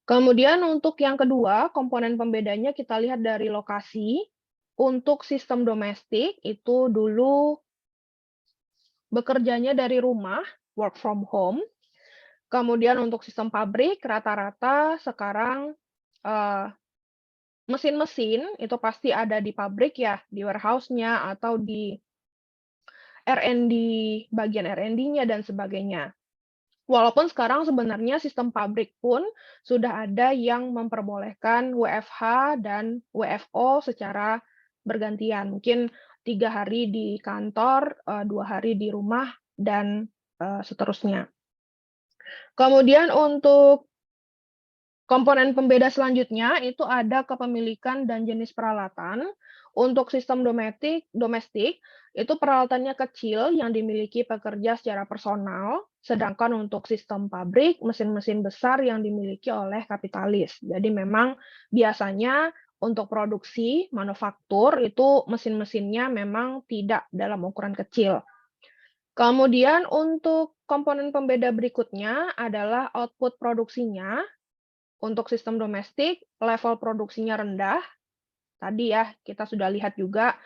Kemudian untuk yang kedua, komponen pembedanya kita lihat dari lokasi. Untuk sistem domestik itu dulu bekerjanya dari rumah, work from home. Kemudian untuk sistem pabrik rata-rata sekarang mesin-mesin itu pasti ada di pabrik ya, di warehouse-nya atau di R&D, bagian R&D-nya dan sebagainya. Walaupun sekarang sebenarnya sistem pabrik pun sudah ada yang memperbolehkan WFH dan WFO secara bergantian. Mungkin 3 hari di kantor, 2 hari di rumah, dan seterusnya. Kemudian untuk komponen pembeda selanjutnya itu ada kepemilikan dan jenis peralatan. Untuk sistem domestik itu peralatannya kecil yang dimiliki pekerja secara personal, sedangkan untuk sistem pabrik, mesin-mesin besar yang dimiliki oleh kapitalis. Jadi memang biasanya untuk produksi, manufaktur, itu mesin-mesinnya memang tidak dalam ukuran kecil. Kemudian untuk komponen pembeda berikutnya adalah output produksinya. Untuk sistem domestik, level produksinya rendah. Tadi ya, kita sudah lihat juga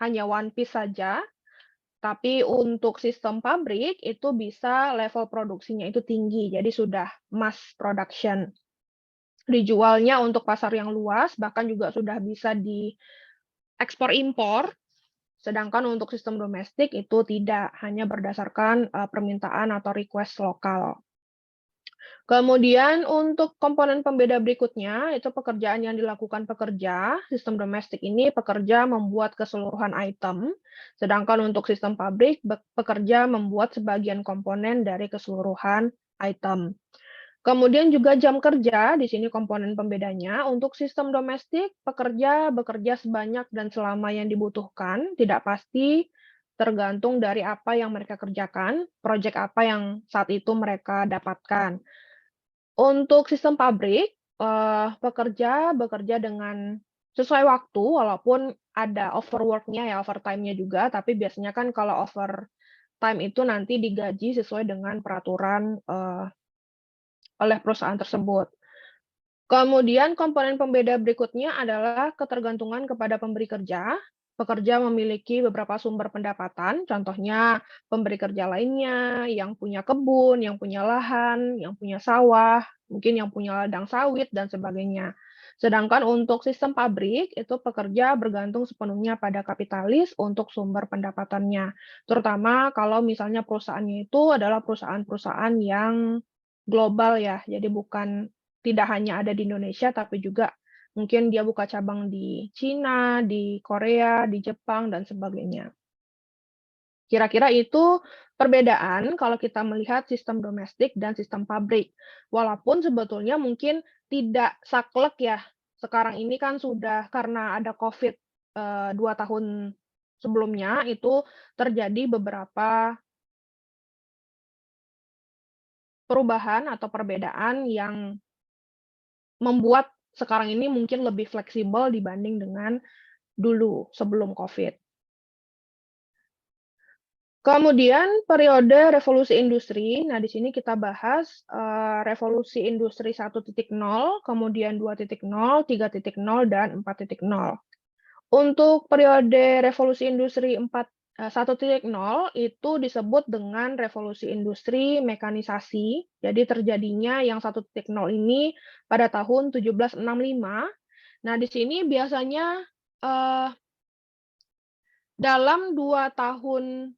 hanya one piece saja. Tapi untuk sistem pabrik itu bisa level produksinya itu tinggi, jadi sudah mass production. Dijualnya untuk pasar yang luas, bahkan juga sudah bisa diekspor impor. Sedangkan untuk sistem domestik itu tidak, hanya berdasarkan permintaan atau request lokal. Kemudian untuk komponen pembeda berikutnya, itu pekerjaan yang dilakukan pekerja. Sistem domestik ini pekerja membuat keseluruhan item, sedangkan untuk sistem pabrik, pekerja membuat sebagian komponen dari keseluruhan item. Kemudian juga jam kerja, di sini komponen pembedanya. Untuk sistem domestik, pekerja bekerja sebanyak dan selama yang dibutuhkan, tidak pasti, tergantung dari apa yang mereka kerjakan, proyek apa yang saat itu mereka dapatkan. Untuk sistem pabrik, pekerja bekerja dengan sesuai waktu, walaupun ada overwork-nya ya, overtime-nya juga, tapi biasanya kan kalau overtime itu nanti digaji sesuai dengan peraturan oleh perusahaan tersebut. Kemudian komponen pembeda berikutnya adalah ketergantungan kepada pemberi kerja. Pekerja memiliki beberapa sumber pendapatan, contohnya pemberi kerja lainnya, yang punya kebun, yang punya lahan, yang punya sawah, mungkin yang punya ladang sawit, dan sebagainya. Sedangkan untuk sistem pabrik, itu pekerja bergantung sepenuhnya pada kapitalis untuk sumber pendapatannya. Terutama kalau misalnya perusahaannya itu adalah perusahaan-perusahaan yang global ya. Jadi tidak hanya ada di Indonesia, tapi juga mungkin dia buka cabang di Cina, di Korea, di Jepang, dan sebagainya. Kira-kira itu perbedaan kalau kita melihat sistem domestik dan sistem pabrik. Walaupun sebetulnya mungkin tidak saklek ya. Sekarang ini kan sudah karena ada COVID 2 tahun sebelumnya itu terjadi beberapa perubahan atau perbedaan yang membuat sekarang ini mungkin lebih fleksibel dibanding dengan dulu sebelum COVID. Kemudian periode revolusi industri. Nah, di sini kita bahas revolusi industri 1.0, kemudian 2.0, 3.0, dan 4.0. Untuk periode revolusi industri 1.0 itu disebut dengan revolusi industri mekanisasi. Jadi terjadinya yang 1.0 ini pada tahun 1765. Nah, di sini biasanya dalam 2 tahun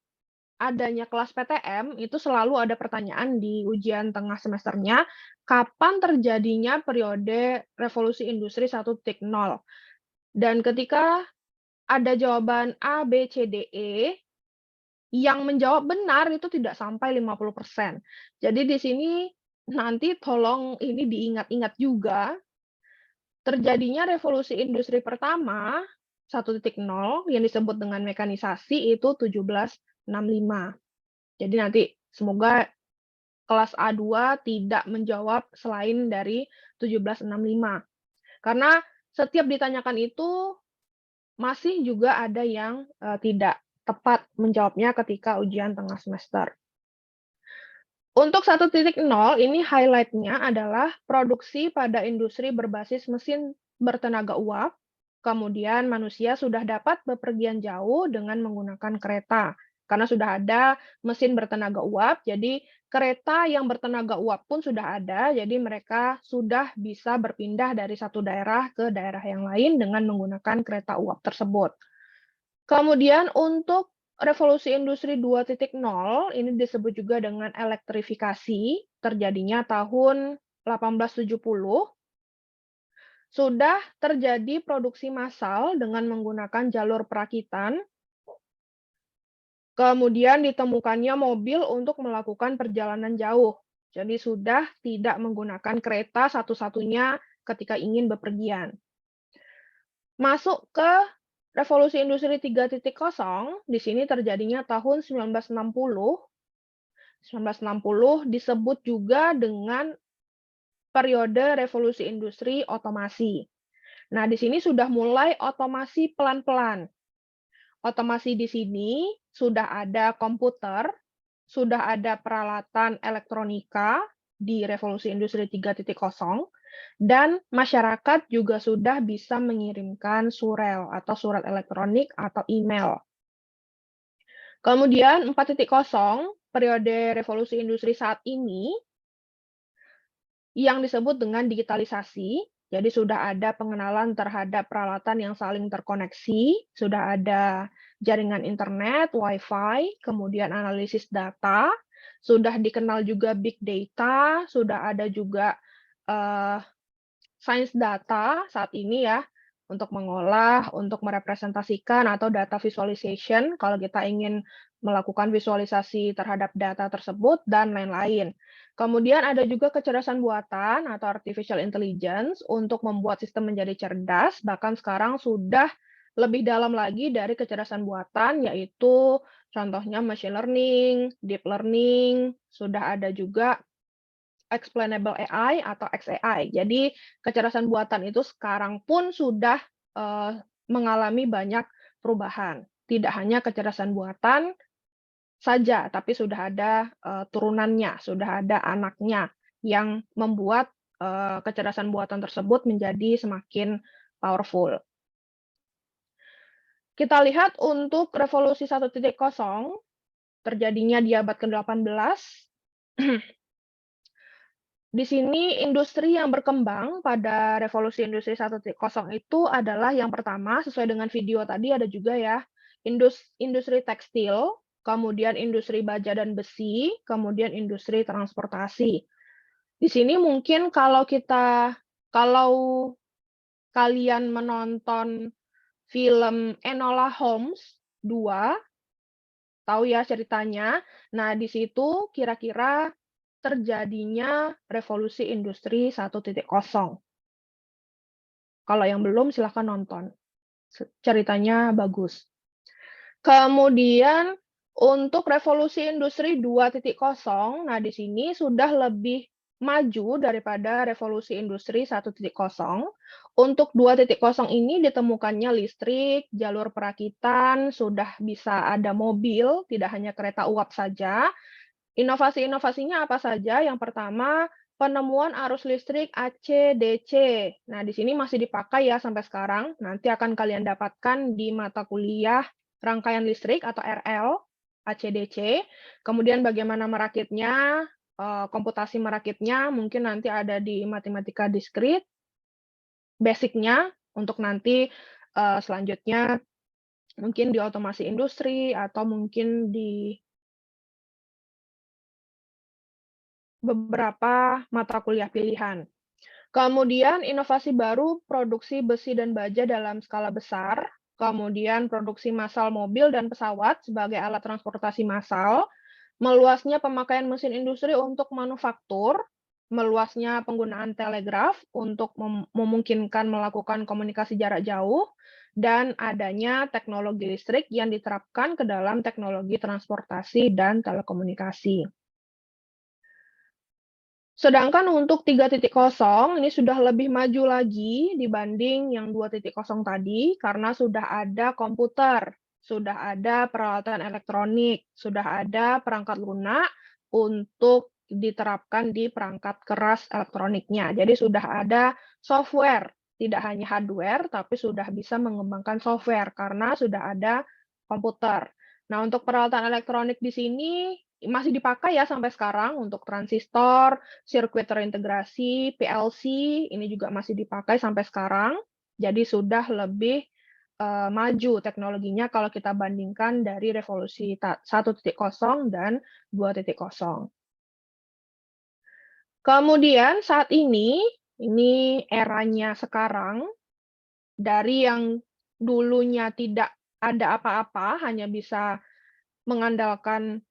adanya kelas PTM, itu selalu ada pertanyaan di ujian tengah semesternya, kapan terjadinya periode revolusi industri 1.0. Dan ketika ada jawaban A, B, C, D, E, yang menjawab benar itu tidak sampai 50%. Jadi di sini nanti tolong ini diingat-ingat juga, terjadinya revolusi industri pertama 1.0 yang disebut dengan mekanisasi itu 1765. Jadi nanti semoga kelas A2 tidak menjawab selain dari 1765. Karena setiap ditanyakan itu masih juga ada yang tidak tepat menjawabnya ketika ujian tengah semester. Untuk 1.0 ini highlight-nya adalah produksi pada industri berbasis mesin bertenaga uap, kemudian manusia sudah dapat bepergian jauh dengan menggunakan kereta. Karena sudah ada mesin bertenaga uap, jadi kereta yang bertenaga uap pun sudah ada, jadi mereka sudah bisa berpindah dari satu daerah ke daerah yang lain dengan menggunakan kereta uap tersebut. Kemudian untuk revolusi industri 2.0, ini disebut juga dengan elektrifikasi, terjadinya tahun 1870. Sudah terjadi produksi massal dengan menggunakan jalur perakitan. Kemudian ditemukannya mobil untuk melakukan perjalanan jauh. Jadi sudah tidak menggunakan kereta satu-satunya ketika ingin bepergian. Masuk ke revolusi industri 3.0, di sini terjadinya tahun 1960. 1960 disebut juga dengan periode revolusi industri otomasi. Nah, di sini sudah mulai otomasi pelan-pelan. Otomasi di sini sudah ada komputer, sudah ada peralatan elektronika di revolusi industri 3.0, dan masyarakat juga sudah bisa mengirimkan surel atau surat elektronik atau email. Kemudian 4.0, periode revolusi industri saat ini, yang disebut dengan digitalisasi. Jadi sudah ada pengenalan terhadap peralatan yang saling terkoneksi, sudah ada jaringan internet, Wi-Fi, kemudian analisis data, sudah dikenal juga big data, sudah ada juga sains data saat ini ya, untuk mengolah, untuk merepresentasikan atau data visualization kalau kita ingin melakukan visualisasi terhadap data tersebut, dan lain-lain. Kemudian ada juga kecerdasan buatan atau artificial intelligence untuk membuat sistem menjadi cerdas, bahkan sekarang sudah lebih dalam lagi dari kecerdasan buatan, yaitu contohnya machine learning, deep learning, sudah ada juga explainable AI atau XAI. Jadi kecerdasan buatan itu sekarang pun sudah mengalami banyak perubahan. Tidak hanya kecerdasan buatan saja, tapi sudah ada turunannya, sudah ada anaknya yang membuat kecerdasan buatan tersebut menjadi semakin powerful. Kita lihat untuk revolusi 1.0, terjadinya di abad ke-18. Di sini industri yang berkembang pada revolusi industri 1.0 itu adalah yang pertama sesuai dengan video tadi ada juga ya, industri tekstil, kemudian industri baja dan besi, kemudian industri transportasi. Di sini mungkin kalau kalian menonton film Enola Holmes 2, tahu ya ceritanya. Nah, di situ kira-kira terjadinya revolusi industri 1.0. Kalau yang belum silahkan nonton. Ceritanya bagus. Kemudian untuk revolusi industri 2.0, nah di sini sudah lebih maju daripada revolusi industri 1.0. Untuk 2.0 ini ditemukannya listrik, jalur perakitan, sudah bisa ada mobil, tidak hanya kereta uap saja. Inovasi-inovasinya apa saja? Yang pertama, penemuan arus listrik AC/DC. Nah, di sini masih dipakai ya sampai sekarang. Nanti akan kalian dapatkan di mata kuliah rangkaian listrik atau RL, AC/DC. Kemudian bagaimana merakitnya, komputasi merakitnya, mungkin nanti ada di matematika diskrit, basic-nya untuk nanti selanjutnya mungkin di otomasi industri atau mungkin di beberapa mata kuliah pilihan. Kemudian inovasi baru produksi besi dan baja dalam skala besar, kemudian produksi massal mobil dan pesawat sebagai alat transportasi massal, meluasnya pemakaian mesin industri untuk manufaktur, meluasnya penggunaan telegraf untuk memungkinkan melakukan komunikasi jarak jauh, dan adanya teknologi listrik yang diterapkan ke dalam teknologi transportasi dan telekomunikasi. Sedangkan untuk 3.0 ini sudah lebih maju lagi dibanding yang 2.0 tadi, karena sudah ada komputer, sudah ada peralatan elektronik, sudah ada perangkat lunak untuk diterapkan di perangkat keras elektroniknya. Jadi sudah ada software, tidak hanya hardware, tapi sudah bisa mengembangkan software karena sudah ada komputer. Nah, untuk peralatan elektronik di sini masih dipakai ya sampai sekarang untuk transistor, sirkuit terintegrasi, PLC, ini juga masih dipakai sampai sekarang. Jadi sudah lebih maju teknologinya kalau kita bandingkan dari revolusi 1.0 dan 2.0. Kemudian saat ini eranya sekarang, dari yang dulunya tidak ada apa-apa, hanya bisa mengandalkan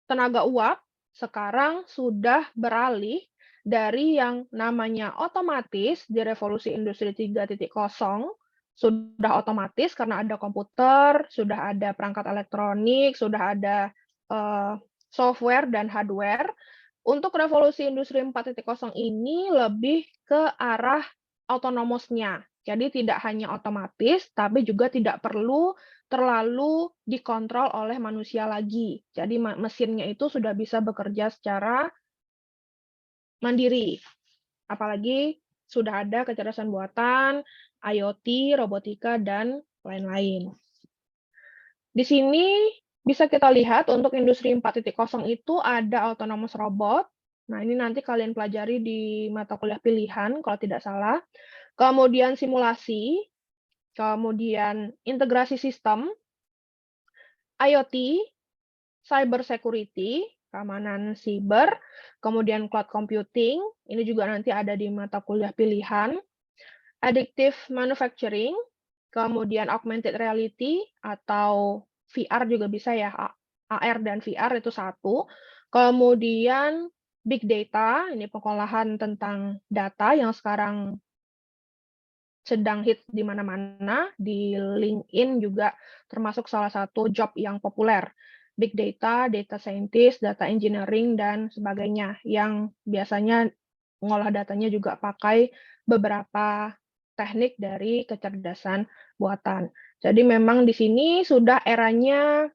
tenaga uap, sekarang sudah beralih dari yang namanya otomatis di revolusi industri 3.0, sudah otomatis karena ada komputer, sudah ada perangkat elektronik, sudah ada software dan hardware. Untuk revolusi industri 4.0 ini lebih ke arah autonomousnya. Jadi tidak hanya otomatis, tapi juga tidak perlu terlalu dikontrol oleh manusia lagi. Jadi mesinnya itu sudah bisa bekerja secara mandiri. Apalagi sudah ada kecerdasan buatan, IoT, robotika, dan lain-lain. Di sini bisa kita lihat untuk industri 4.0 itu ada autonomous robot. Nah, ini nanti kalian pelajari di mata kuliah pilihan kalau tidak salah. Kemudian simulasi, kemudian integrasi sistem, IoT, cyber security, keamanan siber, kemudian cloud computing, ini juga nanti ada di mata kuliah pilihan, additive manufacturing, kemudian augmented reality atau VR juga bisa ya, AR dan VR itu satu. Kemudian big data, ini pengolahan tentang data yang sekarang sedang hits di mana-mana, di LinkedIn juga termasuk salah satu job yang populer. Big data, data scientist, data engineering, dan sebagainya, yang biasanya mengolah datanya juga pakai beberapa teknik dari kecerdasan buatan. Jadi memang di sini sudah eranya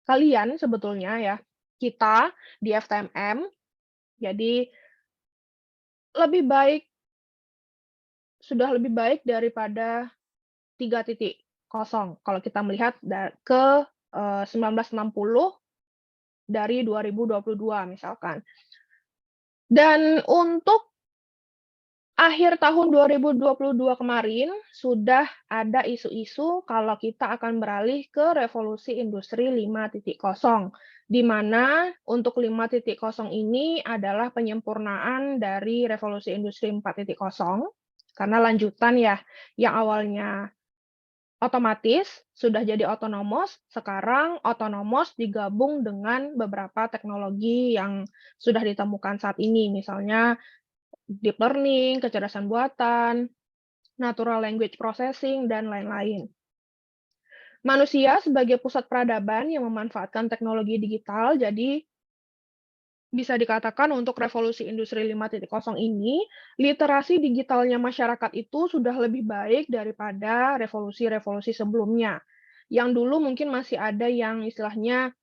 kalian sebetulnya ya, kita di FTMM, jadi sudah lebih baik daripada 3.0 kalau kita melihat ke 1960 dari 2022 misalkan. Dan untuk akhir tahun 2022 kemarin, sudah ada isu-isu kalau kita akan beralih ke revolusi industri 5.0, di mana untuk 5.0 ini adalah penyempurnaan dari revolusi industri 4.0, karena lanjutan ya, yang awalnya otomatis sudah jadi otonomous, sekarang otonomous digabung dengan beberapa teknologi yang sudah ditemukan saat ini, misalnya deep learning, kecerdasan buatan, natural language processing, dan lain-lain. Manusia sebagai pusat peradaban yang memanfaatkan teknologi digital, jadi bisa dikatakan untuk revolusi industri 5.0 ini, literasi digitalnya masyarakat itu sudah lebih baik daripada revolusi-revolusi sebelumnya. Yang dulu mungkin masih ada yang istilahnya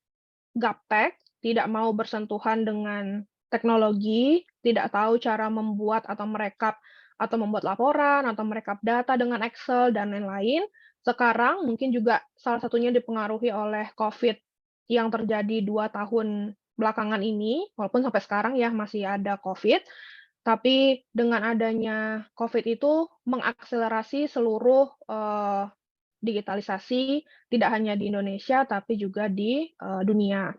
gaptek, tidak mau bersentuhan dengan teknologi, tidak tahu cara membuat atau merekap atau membuat laporan atau merekap data dengan Excel dan lain-lain. Sekarang mungkin juga salah satunya dipengaruhi oleh COVID yang terjadi 2 tahun belakangan ini, walaupun sampai sekarang ya masih ada COVID, tapi dengan adanya COVID itu mengakselerasi seluruh digitalisasi, tidak hanya di Indonesia tapi juga di dunia.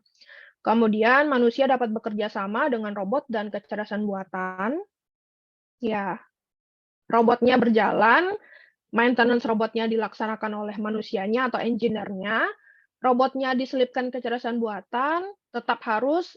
Kemudian manusia dapat bekerja sama dengan robot dan kecerdasan buatan. Ya, robotnya berjalan, maintenance robotnya dilaksanakan oleh manusianya atau engineer-nya, robotnya diselipkan kecerdasan buatan, tetap harus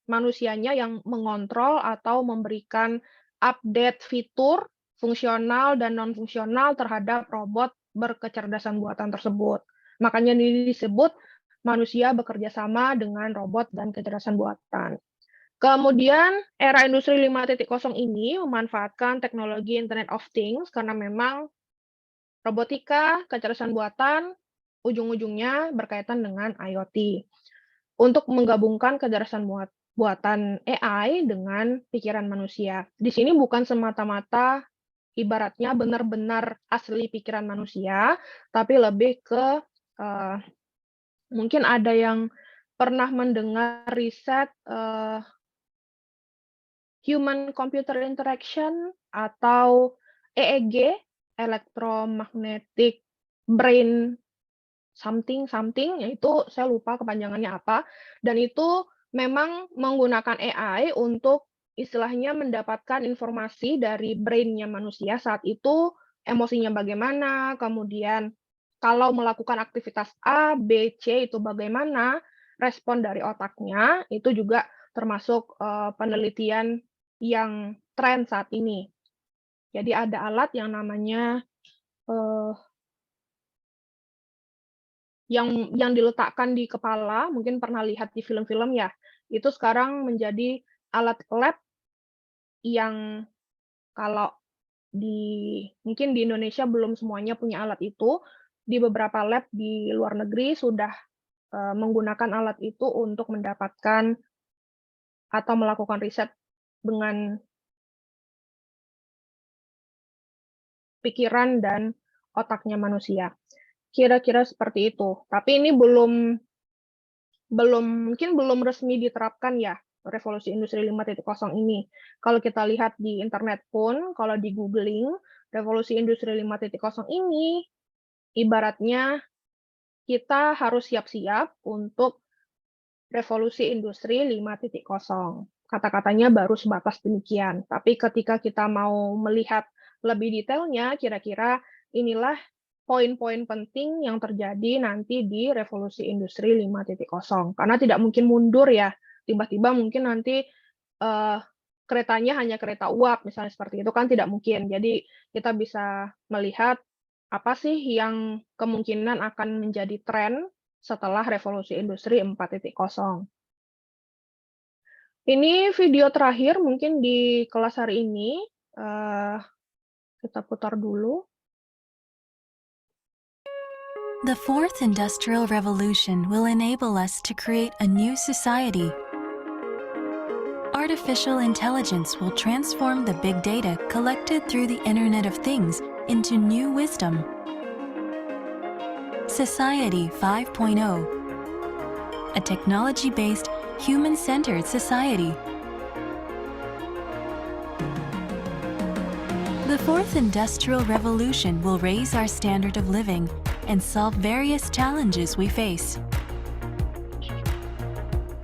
manusianya yang mengontrol atau memberikan update fitur fungsional dan non-fungsional terhadap robot berkecerdasan buatan tersebut. Makanya ini disebut manusia bekerja sama dengan robot dan kecerdasan buatan. Kemudian era industri 5.0 ini memanfaatkan teknologi Internet of Things karena memang robotika, kecerdasan buatan, ujung-ujungnya berkaitan dengan IoT. Untuk menggabungkan kecerdasan buatan AI dengan pikiran manusia. Di sini bukan semata-mata ibaratnya benar-benar asli pikiran manusia, tapi lebih ke mungkin ada yang pernah mendengar riset human computer interaction atau EEG, electromagnetic brain something, yaitu saya lupa kepanjangannya apa, dan itu memang menggunakan AI untuk istilahnya mendapatkan informasi dari brain-nya manusia saat itu, emosinya bagaimana, kemudian kalau melakukan aktivitas A, B, C itu bagaimana, respon dari otaknya, itu juga termasuk penelitian yang tren saat ini. Jadi ada alat yang namanya yang diletakkan di kepala, mungkin pernah lihat di film-film ya, itu sekarang menjadi alat lab yang kalau mungkin di Indonesia belum semuanya punya alat itu, di beberapa lab di luar negeri sudah menggunakan alat itu untuk mendapatkan atau melakukan riset dengan pikiran dan otaknya manusia. Kira-kira seperti itu. Tapi ini mungkin belum resmi diterapkan ya, revolusi industri 5.0 ini. Kalau kita lihat di internet pun, kalau di googling, revolusi industri 5.0 ini ibaratnya kita harus siap-siap untuk revolusi industri 5.0. Kata-katanya baru sebatas demikian. Tapi ketika kita mau melihat lebih detailnya, kira-kira inilah poin-poin penting yang terjadi nanti di revolusi industri 5.0. Karena tidak mungkin mundur ya. Tiba-tiba mungkin nanti keretanya hanya kereta uap, misalnya seperti itu kan tidak mungkin. Jadi kita bisa melihat apa sih yang kemungkinan akan menjadi tren setelah revolusi industri 4.0. Ini video terakhir mungkin di kelas hari ini. Kita putar dulu. The fourth industrial revolution will enable us to create a new society. Artificial intelligence will transform the big data collected through the Internet of Things into new wisdom. Society 5.0, a technology-based, human-centered society. The fourth industrial revolution will raise our standard of living and solve various challenges we face.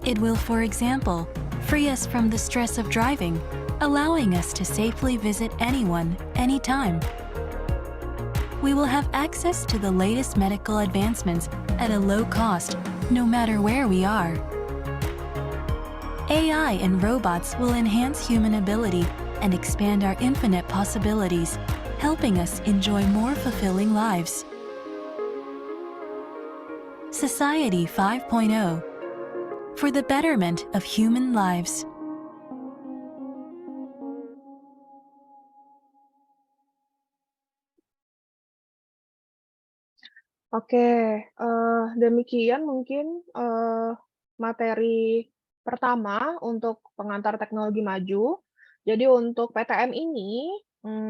It will, for example, free us from the stress of driving, allowing us to safely visit anyone, anytime. We will have access to the latest medical advancements at a low cost, no matter where we are. AI and robots will enhance human ability and expand our infinite possibilities, helping us enjoy more fulfilling lives. Society 5.0 for the betterment of human lives. Oke, demikian mungkin materi pertama untuk pengantar teknologi maju. Jadi untuk PTM ini,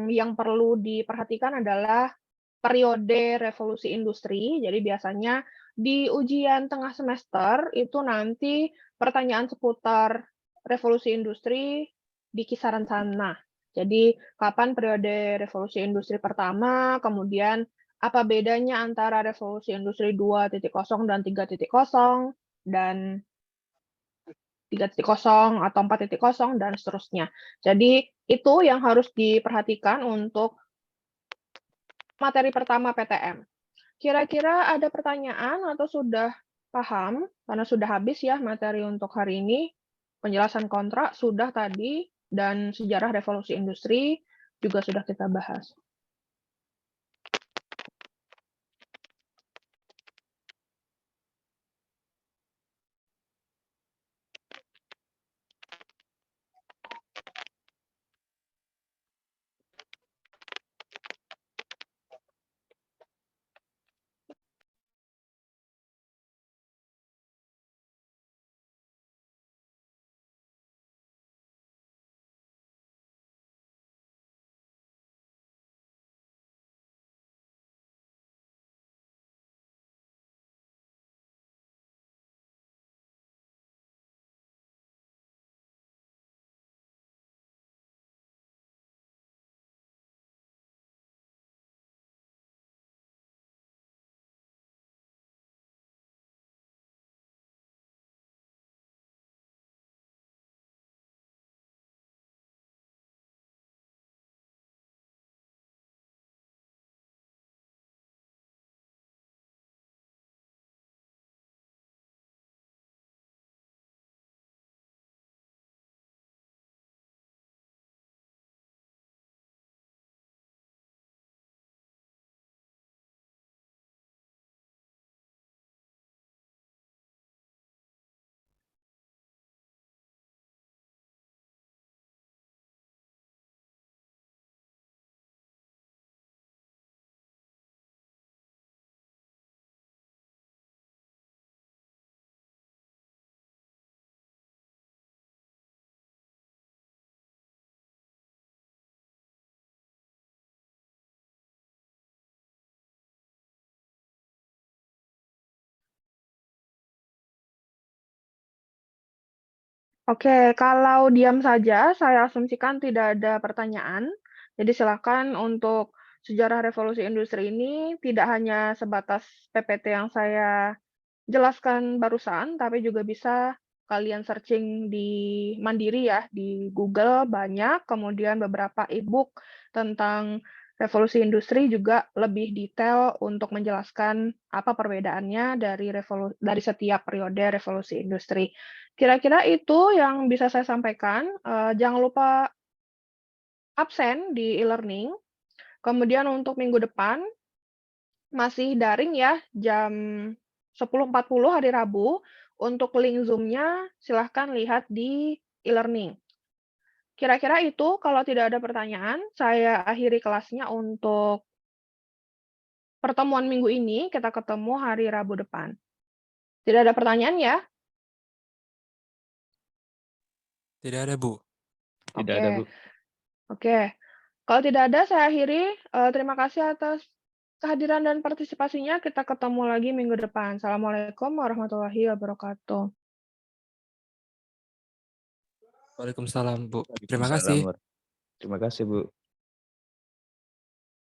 yang perlu diperhatikan adalah periode revolusi industri. Jadi biasanya di ujian tengah semester itu nanti pertanyaan seputar revolusi industri di kisaran sana. Jadi kapan periode revolusi industri pertama, kemudian apa bedanya antara revolusi industri 2.0 dan 3.0, dan 3.0 atau 4.0 dan seterusnya. Jadi itu yang harus diperhatikan untuk materi pertama PTM. Kira-kira ada pertanyaan atau sudah paham? Karena sudah habis ya materi untuk hari ini. Penjelasan kontrak sudah tadi, dan sejarah revolusi industri juga sudah kita bahas. Oke, kalau diam saja, saya asumsikan tidak ada pertanyaan. Jadi silakan untuk sejarah revolusi industri ini tidak hanya sebatas PPT yang saya jelaskan barusan, tapi juga bisa kalian searching di mandiri ya, di Google banyak, kemudian beberapa e-book tentang revolusi industri juga lebih detail untuk menjelaskan apa perbedaannya dari setiap periode revolusi industri. Kira-kira itu yang bisa saya sampaikan. Jangan lupa absen di e-learning. Kemudian untuk minggu depan masih daring ya, jam 10.40 hari Rabu. Untuk link Zoom-nya silahkan lihat di e-learning. Kira-kira itu, kalau tidak ada pertanyaan, saya akhiri kelasnya untuk pertemuan minggu ini. Kita ketemu hari Rabu depan. Tidak ada pertanyaan ya? Tidak ada, Bu. Tidak ada, Bu. Oke. Kalau tidak ada, saya akhiri. Terima kasih atas kehadiran dan partisipasinya. Kita ketemu lagi minggu depan. Assalamualaikum warahmatullahi wabarakatuh. Waalaikumsalam, Bu. Terima kasih. Terima kasih, Bu.